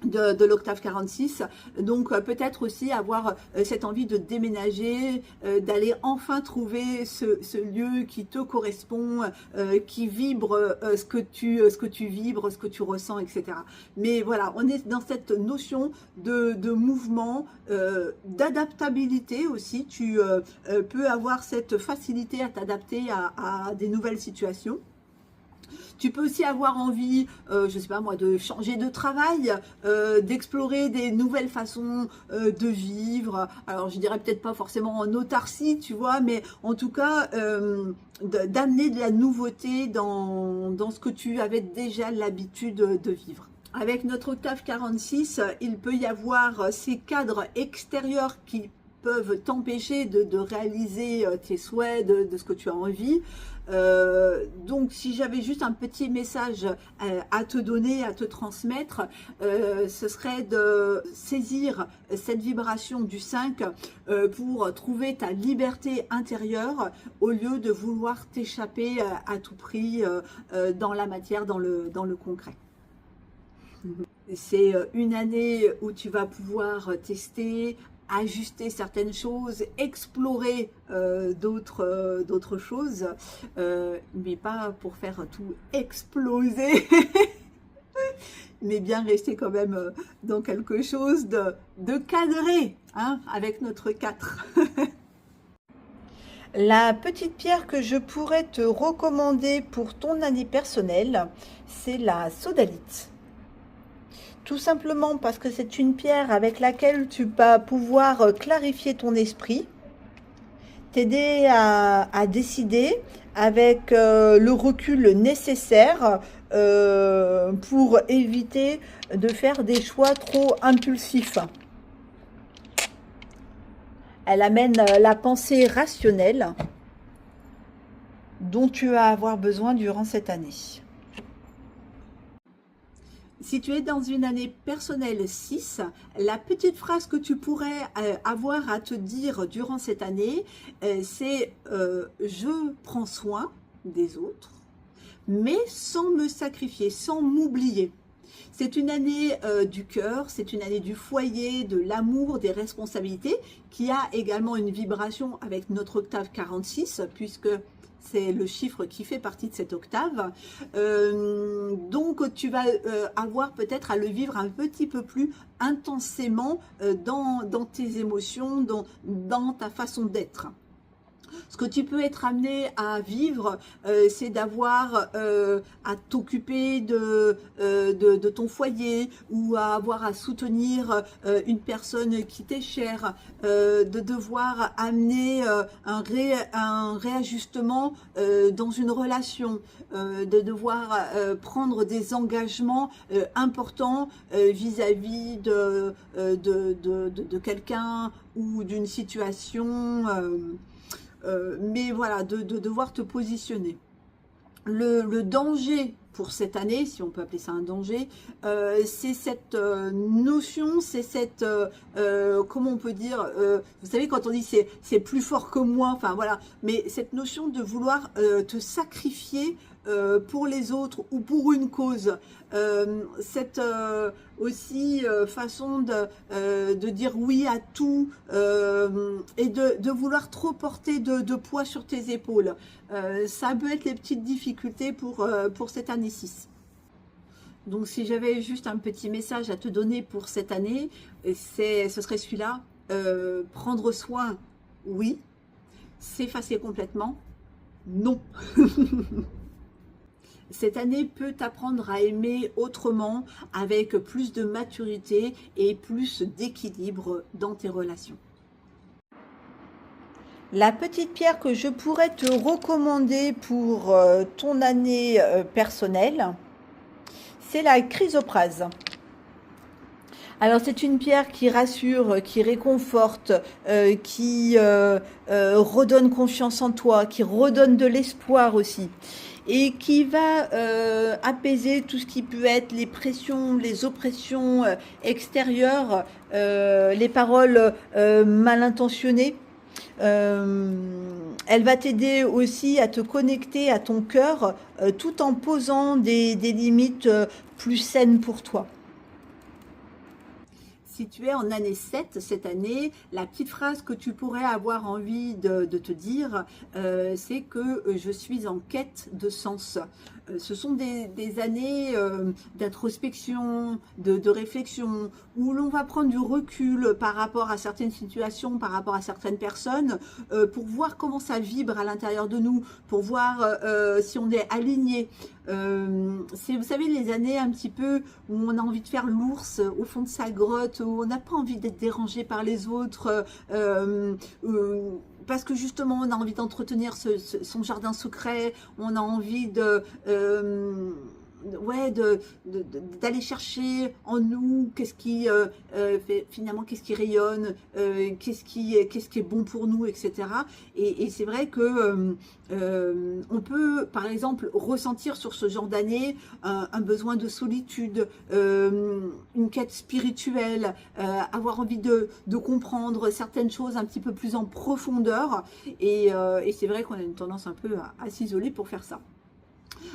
De l'octave 46, donc peut-être aussi avoir cette envie de déménager, d'aller enfin trouver ce lieu qui te correspond, qui vibre ce que tu vibres, ce que tu ressens, etc. Mais voilà, on est dans cette notion de mouvement, d'adaptabilité aussi. Tu peux avoir cette facilité à t'adapter à des nouvelles situations. Tu peux aussi avoir envie, je sais pas moi, de changer de travail, d'explorer des nouvelles façons de vivre. Alors je dirais peut-être pas forcément en autarcie, tu vois, mais en tout cas d'amener de la nouveauté dans ce que tu avais déjà l'habitude de vivre. Avec notre octave 46, il peut y avoir ces cadres extérieurs qui peuvent t'empêcher de réaliser tes souhaits, de ce que tu as envie. Donc si j'avais juste un petit message à te donner, à te transmettre, ce serait de saisir cette vibration du 5 pour trouver ta liberté intérieure au lieu de vouloir t'échapper à tout prix dans la matière, dans le concret. C'est une année où tu vas pouvoir tester, ajuster certaines choses, explorer d'autres choses, mais pas pour faire tout exploser, mais bien rester quand même dans quelque chose de cadré, hein, avec notre 4. La petite pierre que je pourrais te recommander pour ton année personnelle, c'est la sodalite. Tout simplement parce que c'est une pierre avec laquelle tu vas pouvoir clarifier ton esprit, t'aider à décider avec le recul nécessaire pour éviter de faire des choix trop impulsifs. Elle amène la pensée rationnelle dont tu vas avoir besoin durant cette année. Si tu es dans une année personnelle 6, la petite phrase que tu pourrais avoir à te dire durant cette année, c'est « je prends soin des autres, mais sans me sacrifier, sans m'oublier. C'est une année du cœur, c'est une année du foyer, de l'amour, des responsabilités, qui a également une vibration avec notre octave 46, puisque c'est le chiffre qui fait partie de cette octave. Donc tu vas avoir peut-être à le vivre un petit peu plus intensément dans tes émotions, dans ta façon d'être. Ce que tu peux être amené à vivre, c'est d'avoir à t'occuper de ton foyer, ou à avoir à soutenir une personne qui t'est chère, de devoir amener un réajustement dans une relation, de devoir prendre des engagements importants vis-à-vis de quelqu'un ou d'une situation. Mais voilà, de devoir te positionner. Le danger pour cette année, si on peut appeler ça un danger, c'est cette notion, c'est cette, comment on peut dire, vous savez quand on dit c'est plus fort que moi, enfin voilà, mais cette notion de vouloir te sacrifier pour les autres ou pour une cause, cette aussi façon de dire oui à tout et de vouloir trop porter de poids sur tes épaules. Ça peut être les petites difficultés pour cette année 6. Donc si j'avais juste un petit message à te donner pour cette année, ce serait celui-là. Prendre soin, oui. S'effacer complètement, non. Cette année peut t'apprendre à aimer autrement, avec plus de maturité et plus d'équilibre dans tes relations. La petite pierre que je pourrais te recommander pour ton année personnelle, c'est la chrysoprase. Alors c'est une pierre qui rassure, qui réconforte, qui redonne confiance en toi, qui redonne de l'espoir aussi, et qui va apaiser tout ce qui peut être les pressions, les oppressions extérieures, les paroles mal intentionnées. Elle va t'aider aussi à te connecter à ton cœur tout en posant des limites plus saines pour toi. Si tu es en année 7, cette année, la petite phrase que tu pourrais avoir envie de te dire, c'est que je suis en quête de sens. Ce sont des années d'introspection, de réflexion, où l'on va prendre du recul par rapport à certaines situations, par rapport à certaines personnes, pour voir comment ça vibre à l'intérieur de nous, pour voir si on est aligné. C'est, vous savez, les années un petit peu où on a envie de faire l'ours au fond de sa grotte, où on n'a pas envie d'être dérangé par les autres, parce que justement on a envie d'entretenir son jardin secret, on a envie d'aller chercher en nous qu'est-ce qui finalement qu'est-ce qui rayonne, qu'est-ce qui est bon pour nous, etc. Et c'est vrai que on peut par exemple ressentir sur ce genre d'année un besoin de solitude, une quête spirituelle, avoir envie de comprendre certaines choses un petit peu plus en profondeur, et c'est vrai qu'on a une tendance un peu à s'isoler pour faire ça.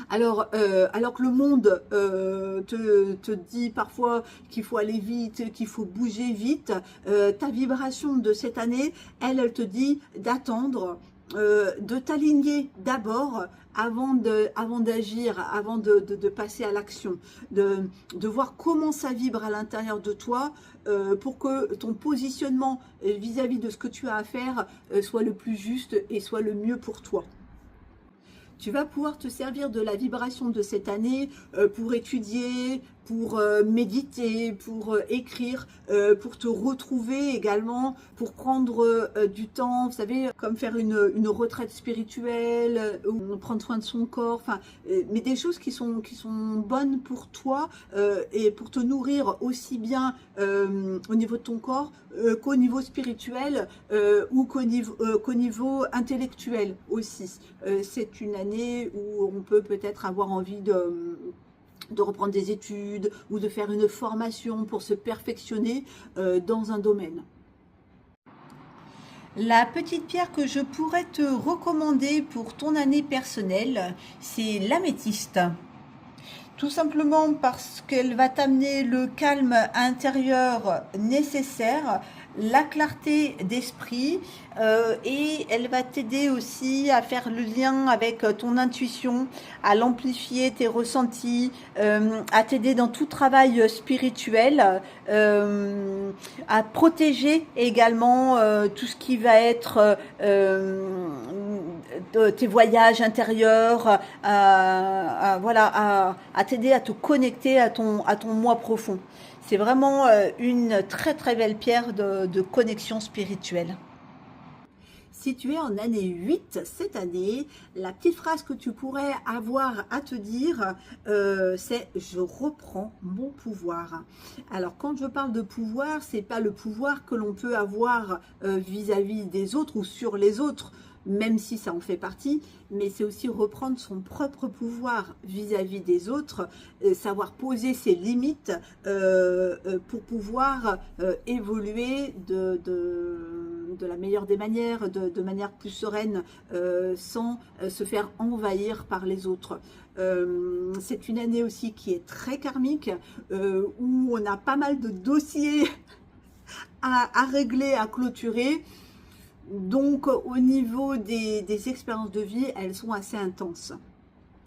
Alors que le monde te dit parfois qu'il faut aller vite, qu'il faut bouger vite, ta vibration de cette année, elle te dit d'attendre, de t'aligner d'abord avant d'agir, avant de passer à l'action, de voir comment ça vibre à l'intérieur de toi, pour que ton positionnement vis-à-vis de ce que tu as à faire soit le plus juste et soit le mieux pour toi. Tu vas pouvoir te servir de la vibration de cette année pour étudier, pour méditer, pour écrire, pour te retrouver également, pour prendre du temps, vous savez, comme faire une retraite spirituelle, ou prendre soin de son corps, enfin, mais des choses qui sont bonnes pour toi et pour te nourrir aussi bien au niveau de ton corps qu'au niveau spirituel ou qu'au niveau intellectuel aussi. C'est une année où on peut peut-être avoir envie de reprendre des études ou de faire une formation pour se perfectionner dans un domaine. La petite pierre que je pourrais te recommander pour ton année personnelle, c'est l'améthyste. Tout simplement parce qu'elle va t'amener le calme intérieur nécessaire, la clarté d'esprit et elle va t'aider aussi à faire le lien avec ton intuition, à l'amplifier tes ressentis, à t'aider dans tout travail spirituel, à protéger également tout ce qui va être tes voyages intérieurs, voilà, à t'aider à te connecter à ton moi profond. C'est vraiment une très très belle pierre de connexion spirituelle. Si tu es en année 8 cette année, la petite phrase que tu pourrais avoir à te dire, c'est « je reprends mon pouvoir ». Alors quand je parle de pouvoir, c'est pas le pouvoir que l'on peut avoir vis-à-vis des autres ou sur les autres, même si ça en fait partie, mais c'est aussi reprendre son propre pouvoir vis-à-vis des autres, savoir poser ses limites pour pouvoir évoluer de la meilleure des manières, de manière plus sereine, sans se faire envahir par les autres. C'est une année aussi qui est très karmique, où on a pas mal de dossiers à régler, à clôturer. Donc, au niveau des expériences de vie, elles sont assez intenses.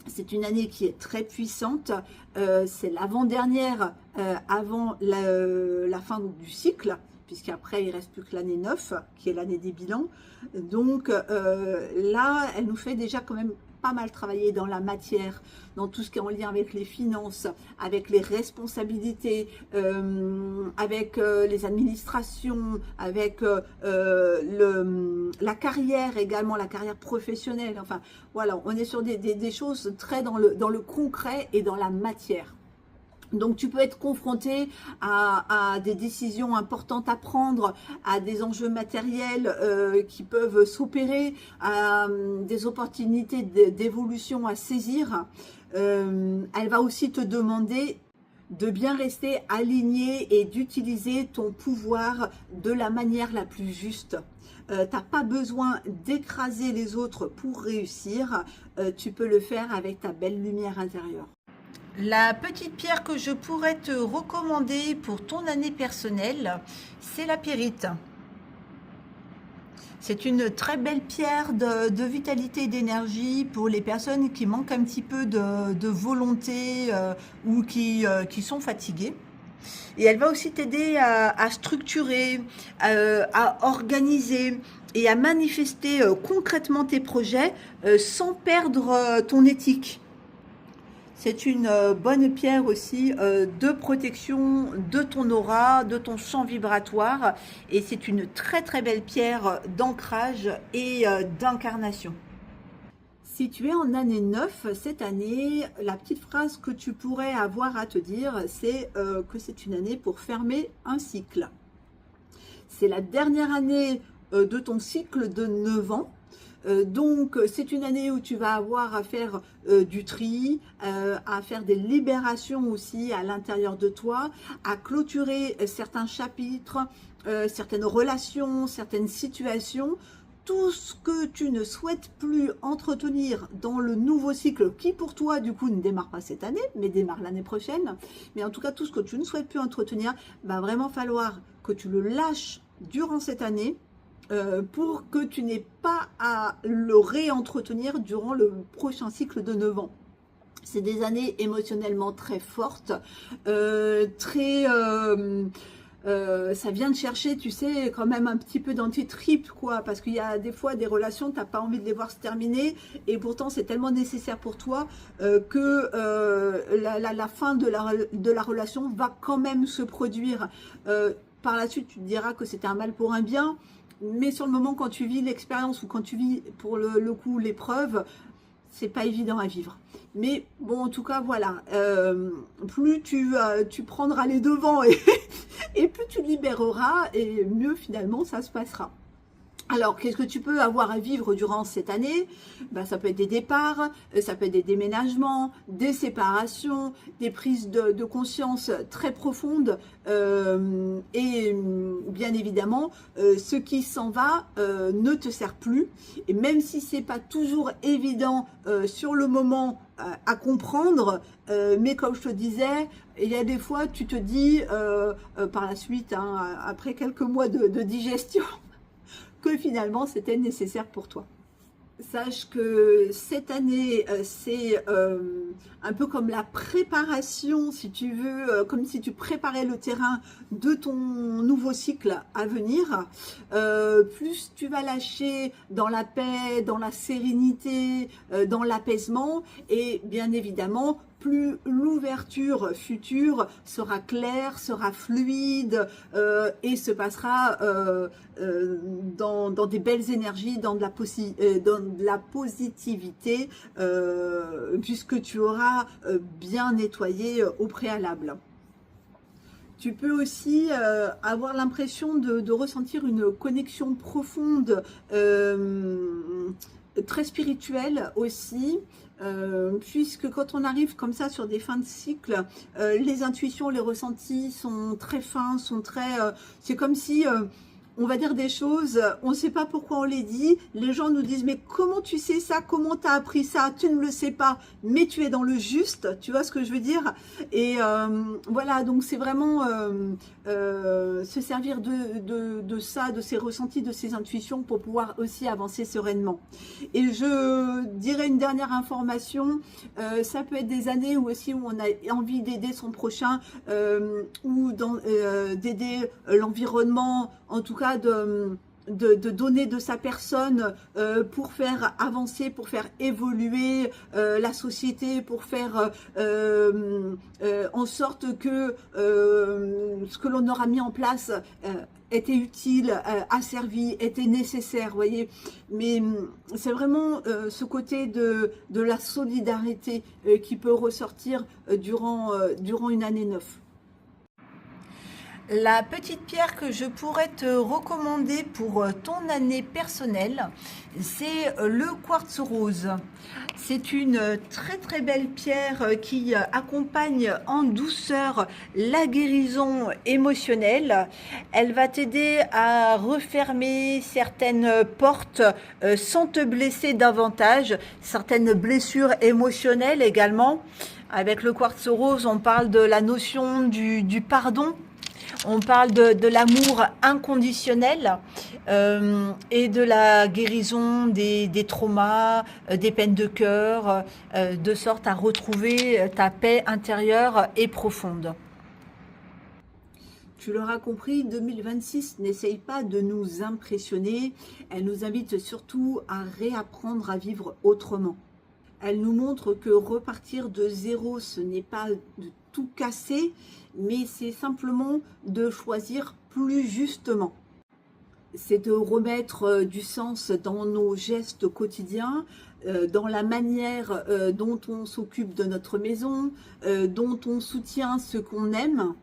C'est une année qui est très puissante. C'est l'avant-dernière avant la fin du cycle, puisqu'après, il ne reste plus que l'année 9, qui est l'année des bilans. Donc, là, elle nous fait déjà quand même pas mal travailler dans la matière, dans tout ce qui est en lien avec les finances, avec les responsabilités, avec les administrations, avec la carrière également, la carrière professionnelle. Enfin, voilà, on est sur des choses très dans le concret et dans la matière. Donc, tu peux être confronté à des décisions importantes à prendre, à des enjeux matériels qui peuvent s'opérer, à des opportunités d'évolution à saisir. Elle va aussi te demander de bien rester aligné et d'utiliser ton pouvoir de la manière la plus juste. Tu n'as pas besoin d'écraser les autres pour réussir. Tu peux le faire avec ta belle lumière intérieure. La petite pierre que je pourrais te recommander pour ton année personnelle, c'est la pyrite. C'est une très belle pierre de vitalité et d'énergie pour les personnes qui manquent un petit peu de volonté ou qui sont fatiguées. Et elle va aussi t'aider à structurer, à organiser et à manifester concrètement tes projets sans perdre ton éthique. C'est une bonne pierre aussi de protection de ton aura, de ton champ vibratoire. Et c'est une très très belle pierre d'ancrage et d'incarnation. Si tu es en année 9 cette année, la petite phrase que tu pourrais avoir à te dire, c'est que c'est une année pour fermer un cycle. C'est la dernière année de ton cycle de 9 ans. Donc, c'est une année où tu vas avoir à faire du tri, à faire des libérations aussi à l'intérieur de toi, à clôturer certains chapitres, certaines relations, certaines situations. Tout ce que tu ne souhaites plus entretenir dans le nouveau cycle qui pour toi du coup ne démarre pas cette année mais démarre l'année prochaine, mais en tout cas tout ce que tu ne souhaites plus entretenir, va vraiment falloir que tu le lâches durant cette année pour que tu n'aies pas à le réentretenir durant le prochain cycle de 9 ans. C'est des années émotionnellement très fortes, très... ça vient de chercher, tu sais, quand même un petit peu dans tes tripes, quoi, parce qu'il y a des fois des relations, tu n'as pas envie de les voir se terminer, et pourtant c'est tellement nécessaire pour toi que la fin de la relation va quand même se produire. Par la suite, tu te diras que c'était un mal pour un bien, mais sur le moment, quand tu vis l'expérience ou quand tu vis pour le coup l'épreuve, c'est pas évident à vivre. Mais bon, en tout cas, voilà, plus tu prendras les devants et plus tu libéreras, et mieux finalement ça se passera. Alors, qu'est-ce que tu peux avoir à vivre durant cette année? Ben, ça peut être des départs, ça peut être des déménagements, des séparations, des prises de conscience très profondes et bien évidemment, ce qui s'en va ne te sert plus. Et même si c'est pas toujours évident sur le moment à comprendre, mais comme je te disais, il y a des fois, tu te dis par la suite, hein, après quelques mois de digestion, que finalement c'était nécessaire pour toi. Sache que cette année, c'est un peu comme la préparation, si tu veux, comme si tu préparais le terrain de ton nouveau cycle à venir. Plus tu vas lâcher dans la paix, dans la sérénité, dans l'apaisement, et bien évidemment, plus l'ouverture future sera claire, sera fluide et se passera dans des belles énergies, dans de la positivité, puisque tu auras bien nettoyé au préalable. Tu peux aussi avoir l'impression de ressentir une connexion profonde, très spirituelle aussi, puisque quand on arrive comme ça sur des fins de cycle, les intuitions, les ressentis sont très fins, c'est comme si on va dire des choses, on ne sait pas pourquoi on les dit, les gens nous disent mais comment tu sais ça, comment tu as appris ça, tu ne le sais pas, mais tu es dans le juste, tu vois ce que je veux dire? Et voilà, donc c'est vraiment se servir de ça, de ces ressentis, de ces intuitions pour pouvoir aussi avancer sereinement. Et je dirais une dernière information, ça peut être des années où aussi où on a envie d'aider son prochain ou d'aider l'environnement, en tout cas de donner de sa personne pour faire avancer, pour faire évoluer la société, pour faire en sorte que ce que l'on aura mis en place était utile, asservi, était nécessaire, vous voyez. Mais c'est vraiment ce côté de la solidarité qui peut ressortir durant une année neuve. La petite pierre que je pourrais te recommander pour ton année personnelle, c'est le quartz rose. C'est une très très belle pierre qui accompagne en douceur la guérison émotionnelle. Elle va t'aider à refermer certaines portes sans te blesser davantage, certaines blessures émotionnelles également. Avec le quartz rose, on parle de la notion du pardon. On parle de l'amour inconditionnel et de la guérison des traumas, des peines de cœur, de sorte à retrouver ta paix intérieure et profonde. Tu l'auras compris, 2026 n'essaye pas de nous impressionner, elle nous invite surtout à réapprendre à vivre autrement. Elle nous montre que repartir de zéro, ce n'est pas de tout casser, mais c'est simplement de choisir plus justement. C'est de remettre du sens dans nos gestes quotidiens, dans la manière dont on s'occupe de notre maison, dont on soutient ce qu'on aime,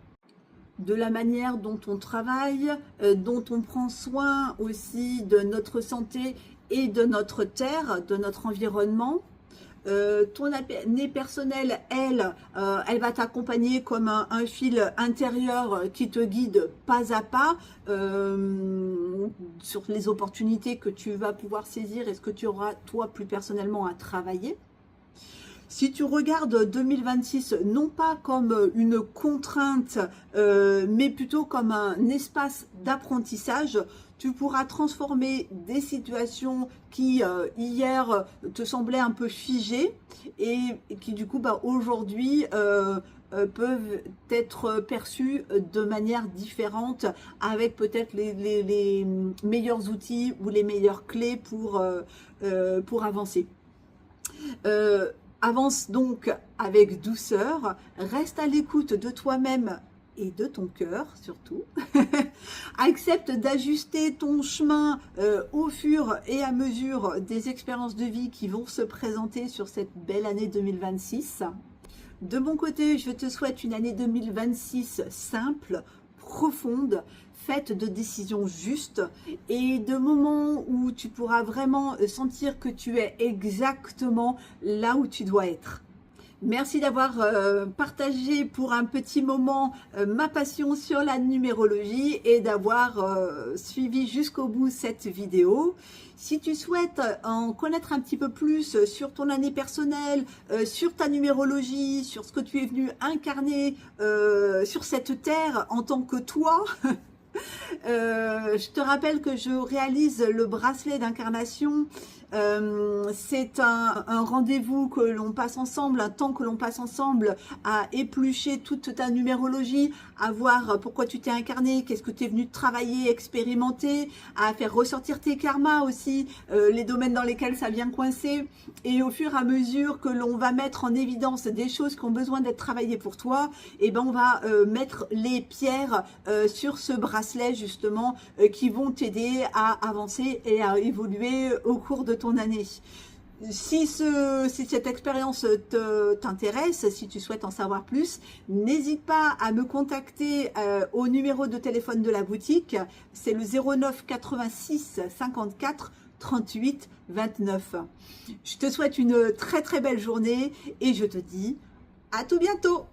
de la manière dont on travaille, dont on prend soin aussi de notre santé et de notre terre, de notre environnement. Ton année personnelle, elle va t'accompagner comme un fil intérieur qui te guide pas à pas sur les opportunités que tu vas pouvoir saisir et ce que tu auras toi plus personnellement à travailler. Si tu regardes 2026 non pas comme une contrainte, mais plutôt comme un espace d'apprentissage, tu pourras transformer des situations qui hier te semblaient un peu figées et qui du coup aujourd'hui peuvent être perçues de manière différente avec peut-être les meilleurs outils ou les meilleures clés pour avancer. Avance donc avec douceur, reste à l'écoute de toi-même et de ton cœur surtout. Accepte d'ajuster ton chemin au fur et à mesure des expériences de vie qui vont se présenter sur cette belle année 2026. De mon côté, je te souhaite une année 2026 simple, profonde, faite de décisions justes et de moments où tu pourras vraiment sentir que tu es exactement là où tu dois être. Merci d'avoir partagé pour un petit moment ma passion sur la numérologie et d'avoir suivi jusqu'au bout cette vidéo. Si tu souhaites en connaître un petit peu plus sur ton année personnelle, sur ta numérologie, sur ce que tu es venu incarner sur cette terre en tant que toi, je te rappelle que je réalise le bracelet d'incarnation. C'est un rendez-vous que l'on passe ensemble, un temps que l'on passe ensemble à éplucher toute ta numérologie, à voir pourquoi tu t'es incarné, qu'est-ce que tu es venu travailler, expérimenter, à faire ressortir tes karmas aussi, les domaines dans lesquels ça vient coincer. Et au fur et à mesure que l'on va mettre en évidence des choses qui ont besoin d'être travaillées pour toi, et ben on va mettre les pierres sur ce bracelet justement qui vont t'aider à avancer et à évoluer au cours de ton année. Si cette expérience t'intéresse, si tu souhaites en savoir plus, n'hésite pas à me contacter au numéro de téléphone de la boutique. C'est le 09 86 54 38 29. Je te souhaite une très très belle journée et je te dis à tout bientôt.